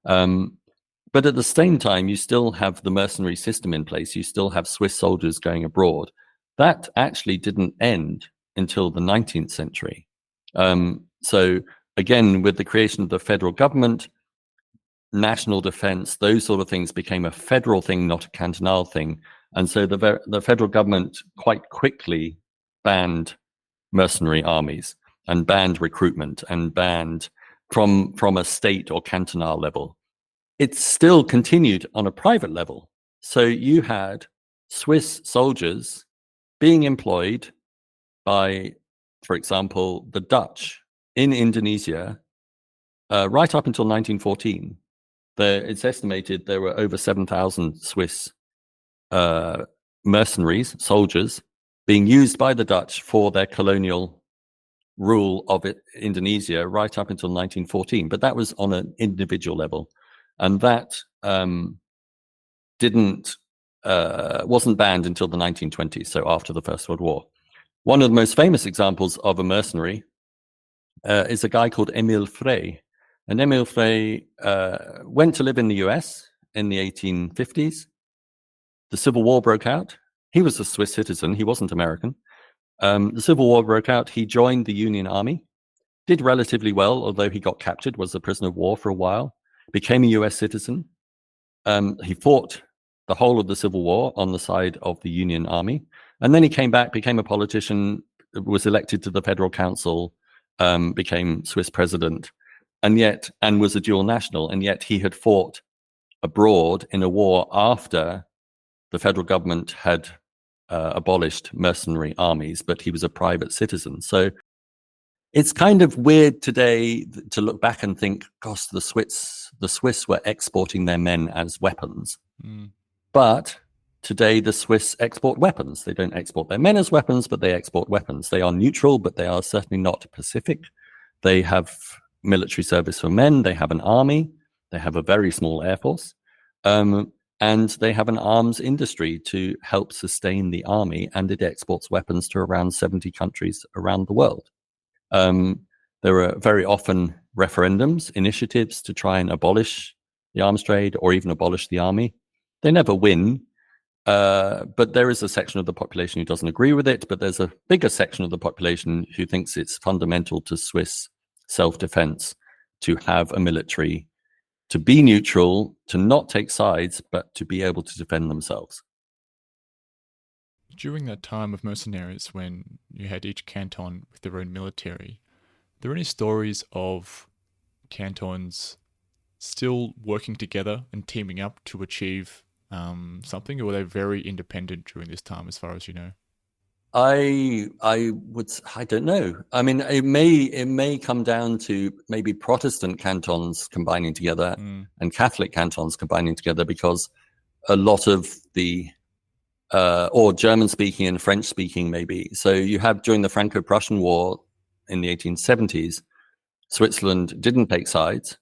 [SPEAKER 2] But at the same time, you still have the mercenary system in place. You still have Swiss soldiers going abroad. That actually didn't end until the 19th century. So again, with the creation of the federal government, national defense, those sort of things became a federal thing, not a cantonal thing. And so the federal government quite quickly banned mercenary armies and banned recruitment and banned from a state or cantonal level. It still continued on a private level. So you had Swiss soldiers being employed by, for example, the Dutch in Indonesia right up until 1914. It's estimated there were over 7,000 Swiss mercenaries, soldiers, being used by the Dutch for their colonial rule of Indonesia right up until 1914. But that was on an individual level. And that wasn't banned until the 1920s, so after the First World War. One of the most famous examples of a mercenary is a guy called Emile Frey. And Emile Frey went to live in the US in the 1850s. The Civil War broke out. He was a Swiss citizen. He wasn't American. The Civil War broke out. He joined the Union Army, did relatively well, although he got captured, was a prisoner of war for a while, became a US citizen. He fought the whole of the Civil War on the side of the Union Army. And then he came back, became a politician, was elected to the Federal Council, became Swiss president, and was a dual national. And yet he had fought abroad in a war after the federal government had abolished mercenary armies, but he was a private citizen. So it's kind of weird today to look back and think, gosh, the Swiss were exporting their men as weapons. But today the Swiss export weapons. They don't export their men as weapons, but they export weapons. They are neutral, but they are certainly not pacific. They have military service for men. They have an army. They have a very small air force. and they have an arms industry to help sustain the army, and it exports weapons to around 70 countries around the world. There are very often referendums, initiatives to try and abolish the arms trade or even abolish the army. They never win, but there is a section of the population who doesn't agree with it, but there's a bigger section of the population who thinks it's fundamental to Swiss self-defense to have a military, to be neutral, to not take sides, but to be able to defend themselves.
[SPEAKER 1] During that time of mercenaries, when you had each canton with their own military, are there any stories of cantons still working together and teaming up to achieve something, or were they very independent during this time, as far as you know?
[SPEAKER 2] I don't know. I mean, it may come down to maybe Protestant cantons combining together and Catholic cantons combining together, because a lot of the or German-speaking and French-speaking, maybe. So you have, during the Franco-Prussian War in the 1870s, Switzerland didn't take sides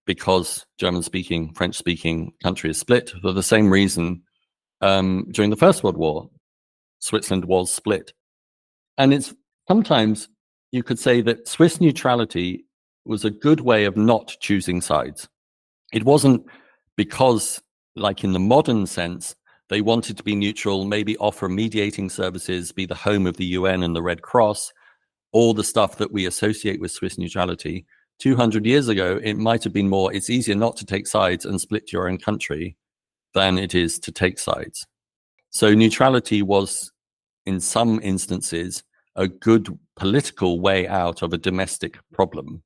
[SPEAKER 2] because German-speaking, French-speaking countries split. For the same reason, during the First World War, Switzerland was split. And it's sometimes you could say that Swiss neutrality was a good way of not choosing sides. It wasn't because, like in the modern sense, they wanted to be neutral, maybe offer mediating services, be the home of the UN and the Red Cross, all the stuff that we associate with Swiss neutrality. 200 years ago, it might have been more, it's easier not to take sides and split your own country than it is to take sides. So neutrality was, in some instances, a good political way out of a domestic problem.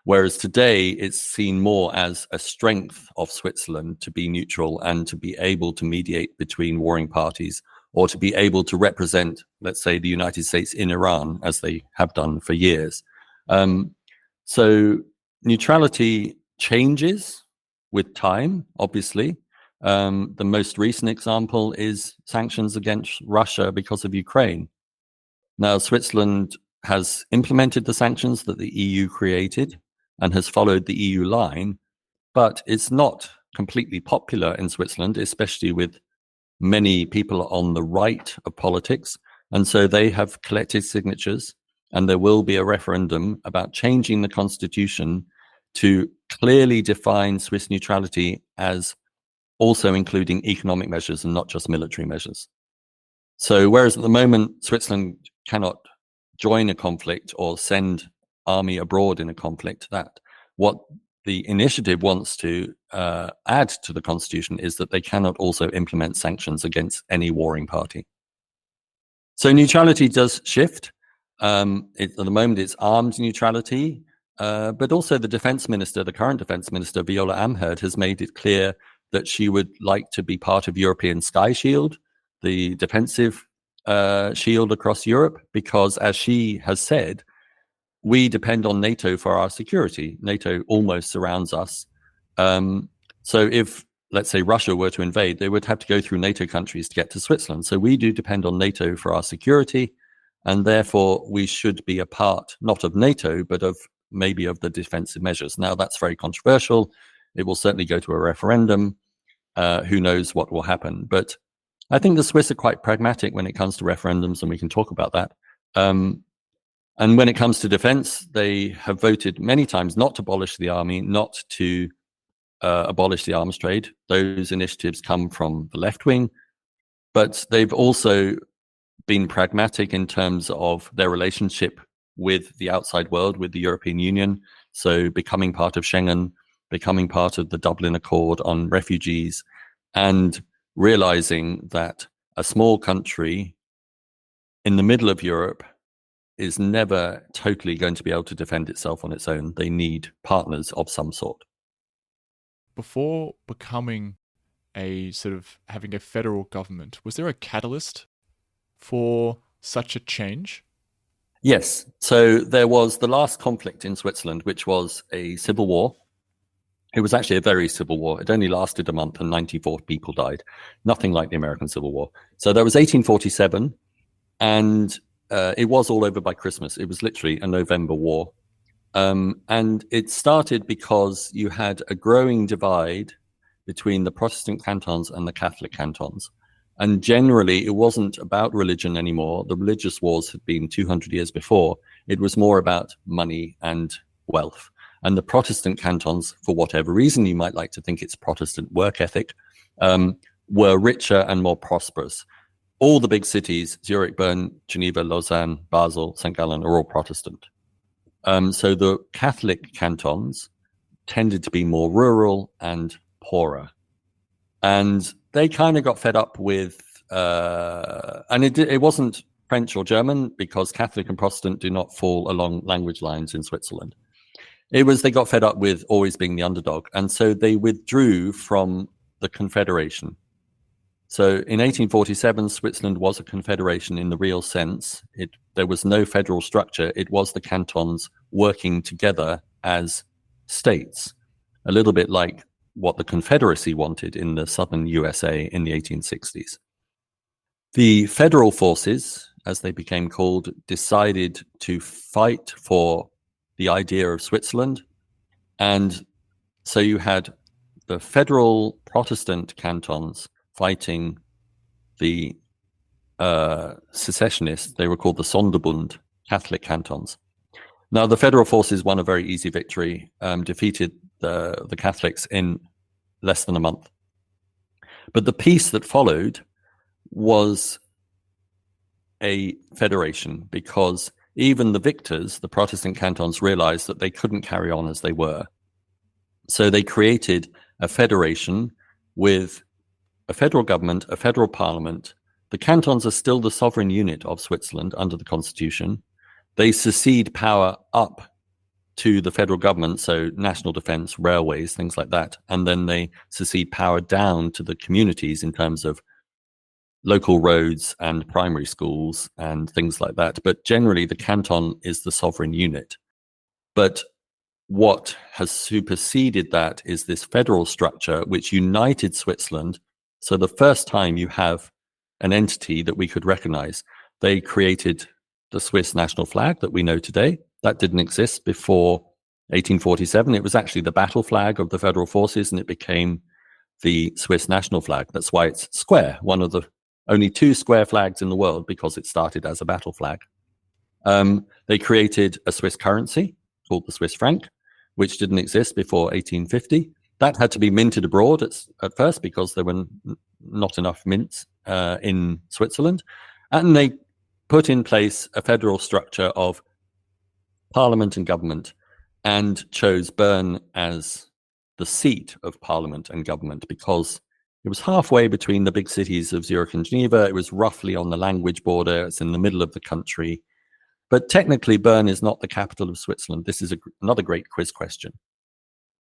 [SPEAKER 2] Whereas today it's seen more as a strength of Switzerland to be neutral and to be able to mediate between warring parties, or to be able to represent, let's say, the United States in Iran, as they have done for years. So neutrality changes with time, obviously. The most recent example is sanctions against Russia because of Ukraine. Now, Switzerland has implemented the sanctions that the EU created and has followed the EU line, but it's not completely popular in Switzerland, especially with many people on the right of politics. And so they have collected signatures, and there will be a referendum about changing the constitution to clearly define Swiss neutrality as also including economic measures and not just military measures. So whereas at the moment Switzerland cannot join a conflict or send army abroad in a conflict, that what the initiative wants to add to the constitution is that they cannot also implement sanctions against any warring party. So neutrality does shift. At the moment it's armed neutrality, but also the defense minister, the current defense minister, Viola Amherd, has made it clear that she would like to be part of European Sky Shield, the defensive shield across Europe, because, as she has said, we depend on NATO for our security. NATO almost surrounds us. So if, let's say, Russia were to invade, they would have to go through NATO countries to get to Switzerland. So we do depend on NATO for our security, and therefore we should be a part, not of NATO, but of maybe of the defensive measures. Now, that's very controversial. It will certainly go to a referendum. Who knows what will happen? But I think the Swiss are quite pragmatic when it comes to referendums, and we can talk about that. And when it comes to defense, they have voted many times not to abolish the army, not to abolish the arms trade. Those initiatives come from the left wing, but they've also been pragmatic in terms of their relationship with the outside world, with the European Union. So becoming part of Schengen, becoming part of the Dublin Accord on refugees, and realizing that a small country in the middle of Europe is never totally going to be able to defend itself on its own. They need partners of some sort.
[SPEAKER 1] Before becoming a sort of having a federal government, was there a catalyst for such a change?
[SPEAKER 2] Yes. So there was the last conflict in Switzerland, which was a civil war. It was actually a very civil war. It only lasted a month and 94 people died. Nothing like the American Civil War. So there was 1847, and it was all over by Christmas. It was literally a November war. And it started because you had a growing divide between the Protestant cantons and the Catholic cantons. And generally, it wasn't about religion anymore. The religious wars had been 200 years before. It was more about money and wealth. And the Protestant cantons, for whatever reason, you might like to think it's Protestant work ethic, were richer and more prosperous. All the big cities, Zurich, Bern, Geneva, Lausanne, Basel, St. Gallen, are all Protestant. So the Catholic cantons tended to be more rural and poorer. And they kind of got fed up with, and it wasn't French or German, because Catholic and Protestant do not fall along language lines in Switzerland. It was they got fed up with always being the underdog. And so they withdrew from the Confederation. So in 1847, Switzerland was a confederation in the real sense. There was no federal structure. It was the cantons working together as states, a little bit like what the Confederacy wanted in the southern USA in the 1860s. The federal forces, as they became called, decided to fight for the idea of Switzerland. And so you had the federal Protestant cantons fighting the secessionists. They were called the Sonderbund Catholic cantons. Now, the federal forces won a very easy victory, defeated the Catholics in less than a month. But the peace that followed was a federation, because even the victors, the Protestant cantons, realized that they couldn't carry on as they were. So they created a federation with a federal government, a federal parliament. The cantons are still the sovereign unit of Switzerland under the constitution. They secede power up to the federal government, so national defense, railways, things like that. And then they secede power down to the communities in terms of local roads and primary schools and things like that. But generally, the canton is the sovereign unit. But what has superseded that is this federal structure which united Switzerland. So the first time you have an entity that we could recognize, they created the Swiss national flag that we know today. That didn't exist before 1847. It was actually the battle flag of the federal forces, and it became the Swiss national flag. That's why it's square, one of the only two square flags in the world, because it started as a battle flag. They created a Swiss currency called the Swiss franc, which didn't exist before 1850. That had to be minted abroad at first, because there were not enough mints in Switzerland. And they put in place a federal structure of parliament and government, and chose Bern as the seat of parliament and government, because it was halfway between the big cities of Zurich and Geneva. It was roughly on the language border. It's in the middle of the country. But technically, Bern is not the capital of Switzerland. This is another great quiz question.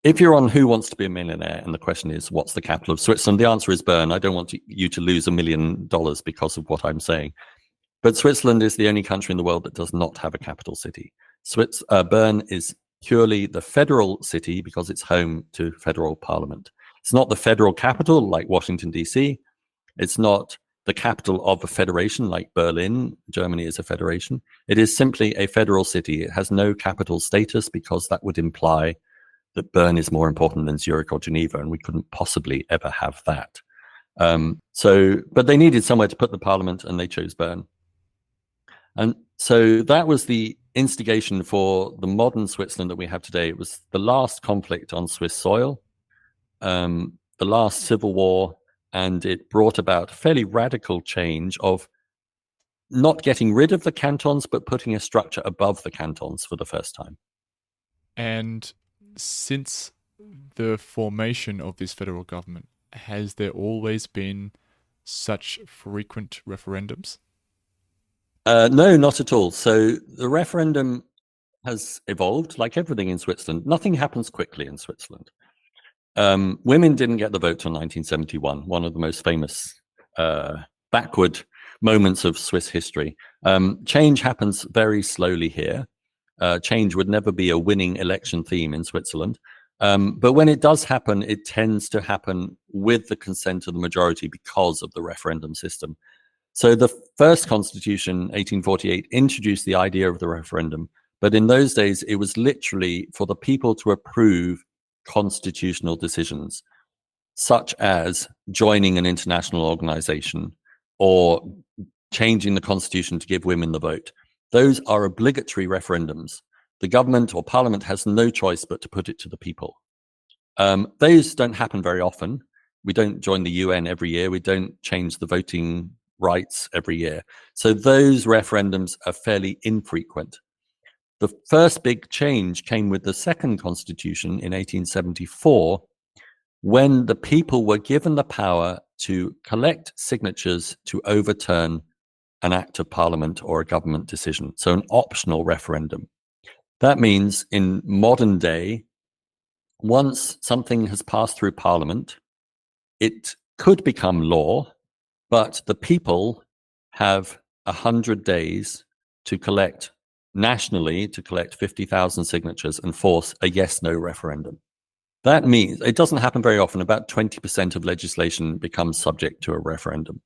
[SPEAKER 2] If you're on Who Wants to Be a Millionaire, and the question is, what's the capital of Switzerland? The answer is Bern. I don't want you to lose $1 million because of what I'm saying. But Switzerland is the only country in the world that does not have a capital city. Bern is purely the federal city because it's home to federal parliament. It's not the federal capital like Washington, D.C. It's not the capital of a federation like Berlin. Germany is a federation. It is simply a federal city. It has no capital status, because that would imply that Bern is more important than Zurich or Geneva, and we couldn't possibly ever have that. But they needed somewhere to put the parliament, and they chose Bern. And so that was the instigation for the modern Switzerland that we have today. It was the last conflict on Swiss soil, the last civil war, and it brought about fairly radical change of not getting rid of the cantons, but putting a structure above the cantons for the first time.
[SPEAKER 1] And since the formation of this federal government, has there always been such frequent referendums?
[SPEAKER 2] No, not at all. So the referendum has evolved like everything in Switzerland. Nothing happens quickly in Switzerland. Women didn't get the vote till 1971, one of the most famous backward moments of Swiss history. Change happens very slowly here. Change would never be a winning election theme in Switzerland. But when it does happen, it tends to happen with the consent of the majority because of the referendum system. So the first constitution, 1848, introduced the idea of the referendum. But in those days, it was literally for the people to approve constitutional decisions. such as joining an international organization or changing the constitution to give women the vote. Those are obligatory referendums. The government or parliament has no choice but to put it to the people. Those don't happen very often. We don't join the UN every year. We don't change the voting rights every year. So those referendums are fairly infrequent. The first big change came with the second constitution in 1874, when the people were given the power to collect signatures to overturn an act of parliament or a government decision. So an optional referendum. That means in modern day, once something has passed through parliament, it could become law, but the people have 100 days to collect nationally, to collect 50,000 signatures and force a yes-no referendum. That means it doesn't happen very often. About 20% of legislation becomes subject to a referendum.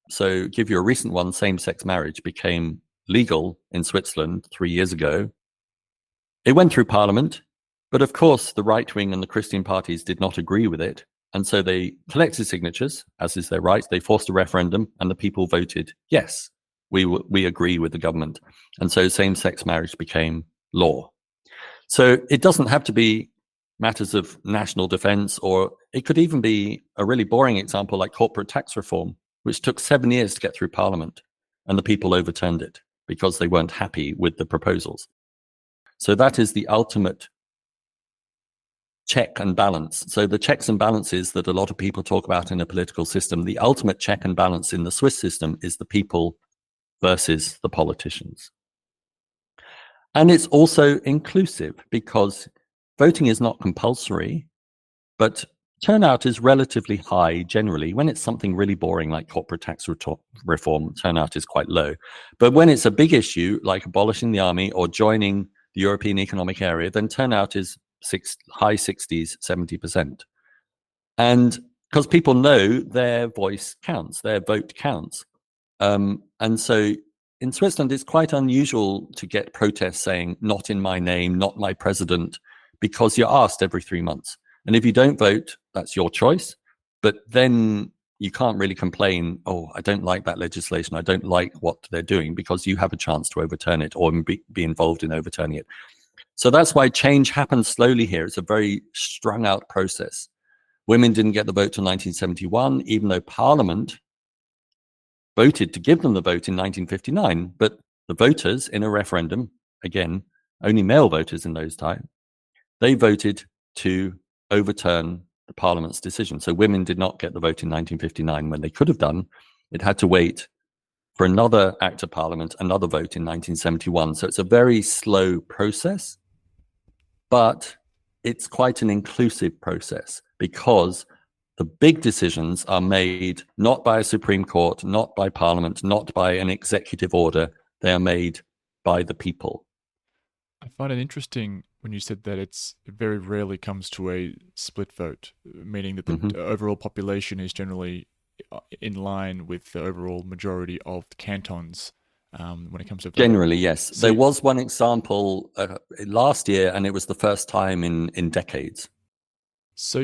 [SPEAKER 2] So give you a recent one, same-sex marriage became legal in Switzerland 3 years ago. It went through parliament, but of course the right wing and the Christian parties did not agree with it. And so they collected signatures, as is their right. They forced a referendum and the people voted, yes, we agree with the government. And so same-sex marriage became law. So it doesn't have to be matters of national defense, or it could even be a really boring example like corporate tax reform, which took 7 years to get through parliament, and the people overturned it because they weren't happy with the proposals. So that is the ultimate check and balance. So the checks and balances that a lot of people talk about in a political system, the ultimate check and balance in the Swiss system is the people versus the politicians. And it's also inclusive because voting is not compulsory, but turnout is relatively high generally. When it's something really boring like corporate tax reform, turnout is quite low. But when it's a big issue like abolishing the army or joining the European Economic Area, then turnout is high 60s, 70%. And because people know their voice counts, their vote counts. And so in Switzerland, it's quite unusual to get protests saying, not in my name, not my president, because you're asked every 3 months. And if you don't vote, that's your choice. But then you can't really complain, oh, I don't like that legislation. I don't like what they're doing, because you have a chance to overturn it or be involved in overturning it. So that's why change happens slowly here. It's a very strung out process. Women didn't get the vote till 1971, even though Parliament voted to give them the vote in 1959. But the voters in a referendum, again, only male voters in those times, they voted to overturn the Parliament's decision. So women did not get the vote in 1959 when they could have done. It had to wait for another Act of Parliament, another vote in 1971. So it's a very slow process, but it's quite an inclusive process because the big decisions are made not by a Supreme Court, not by Parliament, not by an executive order. They are made by the people.
[SPEAKER 1] I find it interesting when you said that it very rarely comes to a split vote, meaning that the overall population is generally in line with the overall majority of the cantons when it comes to voting.
[SPEAKER 2] Generally, yes. So there was one example last year, and it was the first time in decades.
[SPEAKER 1] So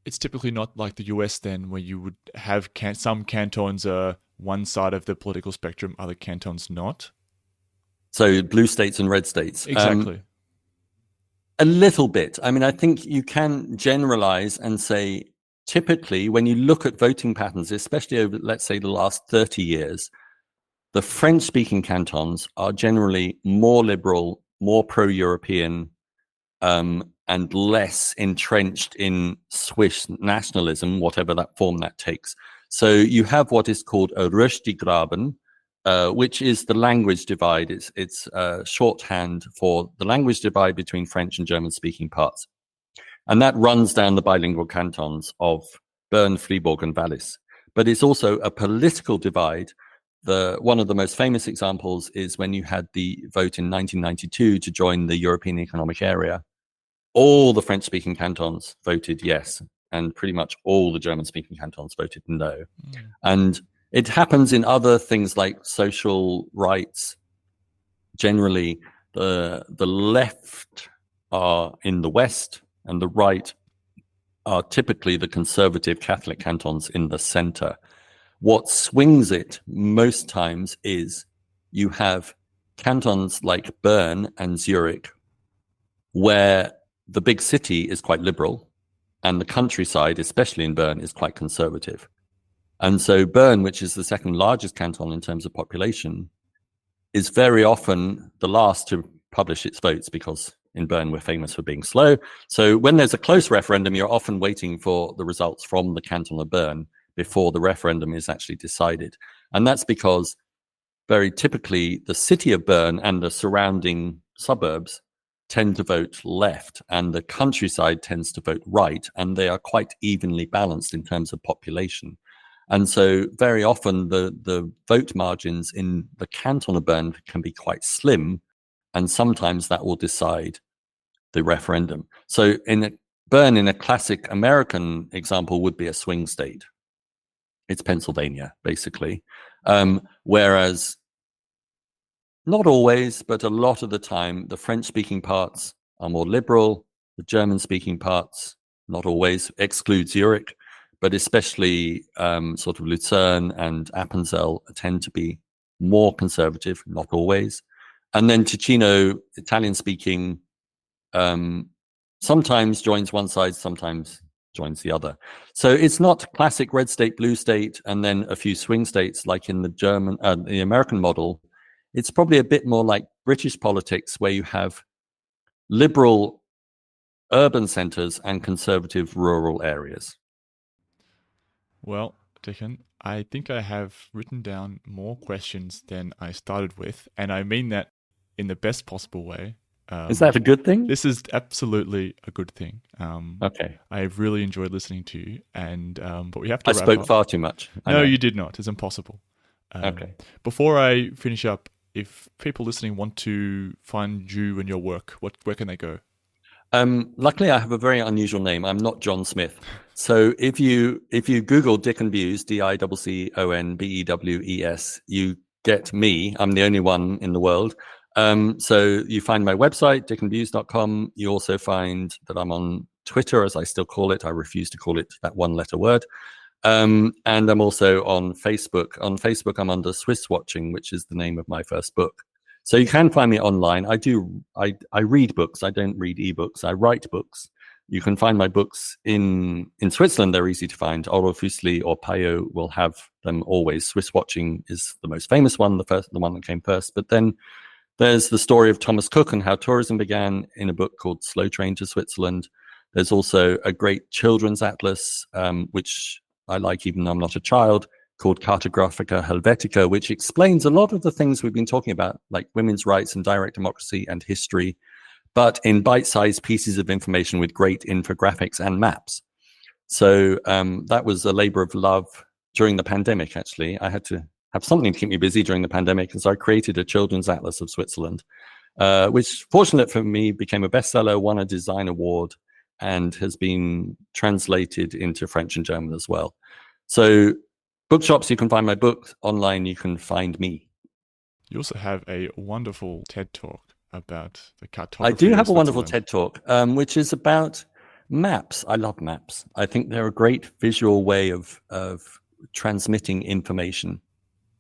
[SPEAKER 1] it's typically not like the US then, where you would have some cantons are one side of the political spectrum, other cantons not?
[SPEAKER 2] So blue states and red states.
[SPEAKER 1] Exactly.
[SPEAKER 2] A little bit. I mean, I think you can generalize and say, typically, when you look at voting patterns, especially over, let's say, the last 30 years, the French-speaking cantons are generally more liberal, more pro-European, and less entrenched in Swiss nationalism, whatever that form that takes. So you have what is called a Röstigraben, which is the language divide. It's shorthand for the language divide between French and German-speaking parts. And that runs down the bilingual cantons of Bern, Fribourg, and Wallis. But it's also a political divide. One of the most famous examples is when you had the vote in 1992 to join the European Economic Area. All the French-speaking cantons voted yes, and pretty much all the German-speaking cantons voted no. And it happens in other things like social rights. Generally, the left are in the West and the right are typically the conservative Catholic cantons in the center. What swings it most times is you have cantons like Bern and Zurich, where the big city is quite liberal and the countryside, especially in Bern, is quite conservative. And so Bern, which is the second largest canton in terms of population, is very often the last to publish its votes, because in Bern we're famous for being slow. So when there's a close referendum, you're often waiting for the results from the canton of Bern before the referendum is actually decided. And that's because very typically the city of Bern and the surrounding suburbs tend to vote left, and the countryside tends to vote right, and they are quite evenly balanced in terms of population. And so very often the vote margins in the canton of Bern can be quite slim, and sometimes that will decide the referendum. So Bern, in a classic American example, would be a swing state. It's Pennsylvania, basically. Whereas not always, but a lot of the time, the French-speaking parts are more liberal. The German-speaking parts, not always, exclude Zurich, but especially sort of Lucerne and Appenzell tend to be more conservative, not always. And then Ticino, Italian-speaking, sometimes joins one side, sometimes joins the other. So it's not classic red state, blue state, and then a few swing states like in the American model. It's probably a bit more like British politics, where you have liberal urban centers and conservative rural areas.
[SPEAKER 1] Well, Diccon, I think I have written down more questions than I started with, and I mean that in the best possible way.
[SPEAKER 2] Is that a good thing?
[SPEAKER 1] This is absolutely a good thing.
[SPEAKER 2] Okay.
[SPEAKER 1] I've really enjoyed listening to you, and but we have to wrap
[SPEAKER 2] spoke
[SPEAKER 1] up.
[SPEAKER 2] far too much.
[SPEAKER 1] No, you did not. It's impossible.
[SPEAKER 2] Okay.
[SPEAKER 1] Before I finish up, if people listening want to find you and your work, where can they go?
[SPEAKER 2] Luckily, I have a very unusual name. I'm not John Smith. So if you Google Diccon Bewes, DICCON BEWES, you get me. I'm the only one in the world. So you find my website, dicconbewes.com. You also find that I'm on Twitter, as I still call it. I refuse to call it that one-letter word. And I'm also on Facebook. On Facebook, I'm under Swiss Watching, which is the name of my first book. So you can find me online. I read books. I don't read ebooks. I write books. You can find my books in Switzerland. They're easy to find. Oro Fuseli or Payot will have them always. Swiss Watching is the most famous one, the one that came first. But then there's the story of Thomas Cook and how tourism began in a book called Slow Train to Switzerland. There's also a great children's atlas, which I like even though I'm not a child, called Cartographica Helvetica, which explains a lot of the things we've been talking about, like women's rights and direct democracy and history, but in bite-sized pieces of information with great infographics and maps. So that was a labor of love during the pandemic, actually. I had to have something to keep me busy during the pandemic, and so I created a children's atlas of Switzerland, which, fortunate for me, became a bestseller, won a design award, and has been translated into French and German as well. So bookshops, you can find my book. Online, you can find me.
[SPEAKER 1] You also have a wonderful TED Talk about the cartography.
[SPEAKER 2] I do have a wonderful TED Talk, which is about maps. I love maps. I think they're a great visual way of transmitting information.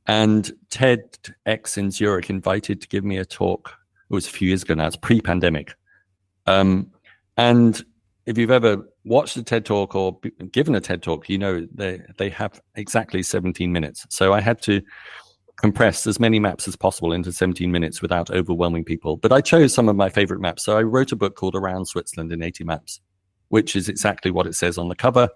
[SPEAKER 2] And TEDx in Zurich invited to give me a talk. It was a few years ago now. It's pre-pandemic. And if you've ever watched a TED Talk or given a TED Talk, you know they have exactly 17 minutes. So I had to compress as many maps as possible into 17 minutes without overwhelming people. But I chose some of my favorite maps. So I wrote a book called Around Switzerland in 80 Maps, which is exactly what it says on the cover.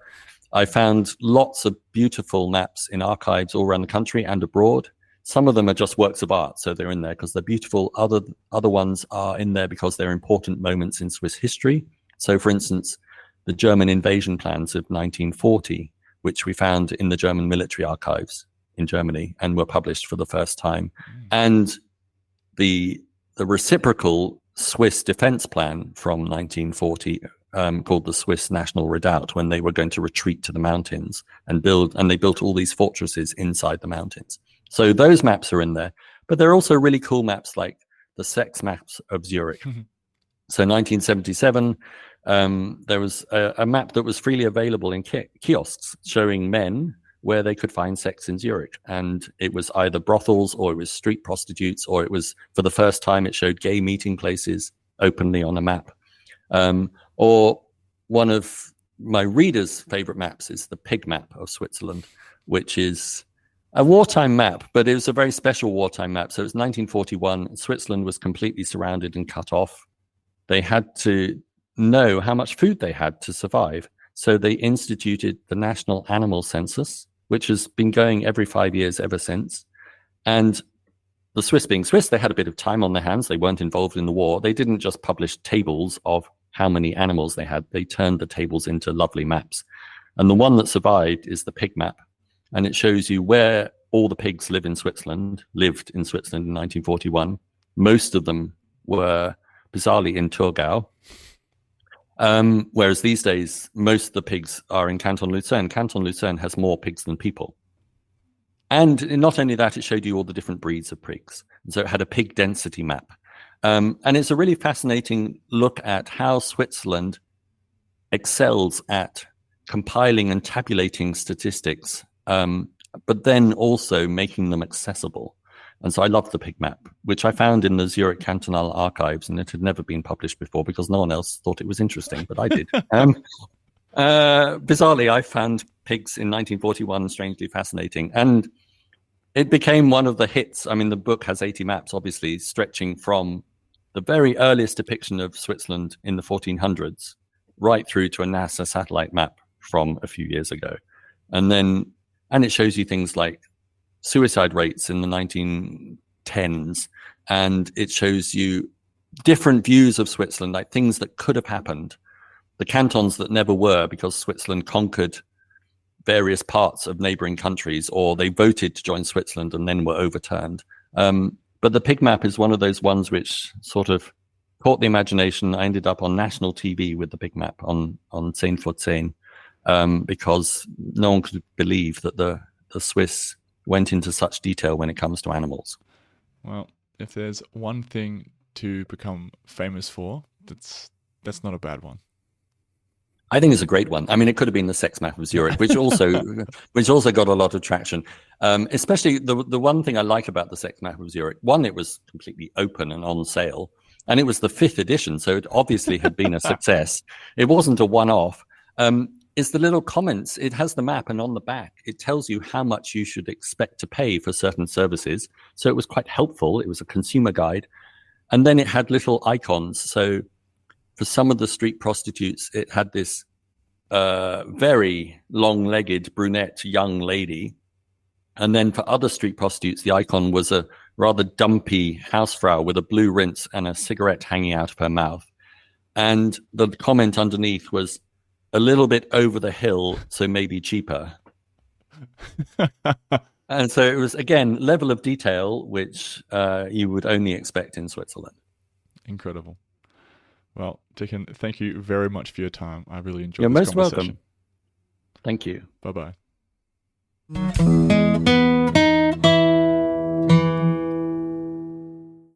[SPEAKER 2] I found lots of beautiful maps in archives all around the country and abroad. Some of them are just works of art, so they're in there because they're beautiful. Other ones are in there because they're important moments in Swiss history. So, for instance, the German invasion plans of 1940, which we found in the German military archives in Germany and were published for the first time. And the reciprocal Swiss defense plan from 1940, called the Swiss National Redoubt, when they were going to retreat to the mountains and they built all these fortresses inside the mountains. So those maps are in there, but there are also really cool maps like the sex maps of Zurich. So 1977, there was a map that was freely available in kiosks showing men where they could find sex in Zurich. And it was either brothels, or it was street prostitutes, or it was, for the first time, it showed gay meeting places openly on a map. Or one of my readers' favorite maps is the pig map of Switzerland, which is a wartime map, but it was a very special wartime map. So it's 1941. Switzerland was completely surrounded and cut off. They had to know how much food they had to survive. So they instituted the National Animal Census, which has been going every 5 years ever since. And the Swiss being Swiss, they had a bit of time on their hands. They weren't involved in the war. They didn't just publish tables of how many animals they had. They turned the tables into lovely maps. And the one that survived is the pig map. And it shows you where all the pigs lived in Switzerland in 1941. Most of them were bizarrely in Thurgau. Whereas these days, most of the pigs are in Canton Lucerne. Canton Lucerne has more pigs than people. And not only that, it showed you all the different breeds of pigs. So it had a pig density map. And it's a really fascinating look at how Switzerland excels at compiling and tabulating statistics, but then also making them accessible. And so I loved the pig map, which I found in the Zurich Cantonal archives, and it had never been published before because no one else thought it was interesting, but I did. Bizarrely, I found pigs in 1941 strangely fascinating, and it became one of the hits. I mean, the book has 80 maps, obviously, stretching from the very earliest depiction of Switzerland in the 1400s right through to a NASA satellite map from a few years ago. And it shows you things like suicide rates in the 1910s, and it shows you different views of Switzerland, like things that could have happened, the cantons that never were because Switzerland conquered various parts of neighboring countries, or they voted to join Switzerland and then were overturned. But the pig map is one of those ones which sort of caught the imagination. I ended up on national TV with the pig map on 10 for 10, because no one could believe that the Swiss went into such detail when it comes to animals.
[SPEAKER 1] Well, if there's one thing to become famous for, that's not a bad one.
[SPEAKER 2] I think it's a great one. I mean, it could have been the sex map of Zurich, which also got a lot of traction. Especially the one thing I like about the sex map of Zurich, one, it was completely open and on sale, and it was the 5th edition, so it obviously had been a success. It wasn't a one-off. Is the little comments. It has the map, and on the back, it tells you how much you should expect to pay for certain services. So it was quite helpful. It was a consumer guide. And then it had little icons. So for some of the street prostitutes, it had this very long-legged brunette young lady. And then for other street prostitutes, the icon was a rather dumpy housefrau with a blue rinse and a cigarette hanging out of her mouth. And the comment underneath was, a little bit over the hill, so maybe cheaper. And so it was, again, level of detail, which you would only expect in Switzerland.
[SPEAKER 1] Incredible. Well, Diccon, thank you very much for your time. I really enjoyed
[SPEAKER 2] You're
[SPEAKER 1] this
[SPEAKER 2] most
[SPEAKER 1] conversation.
[SPEAKER 2] welcome. Thank you.
[SPEAKER 1] Bye-bye.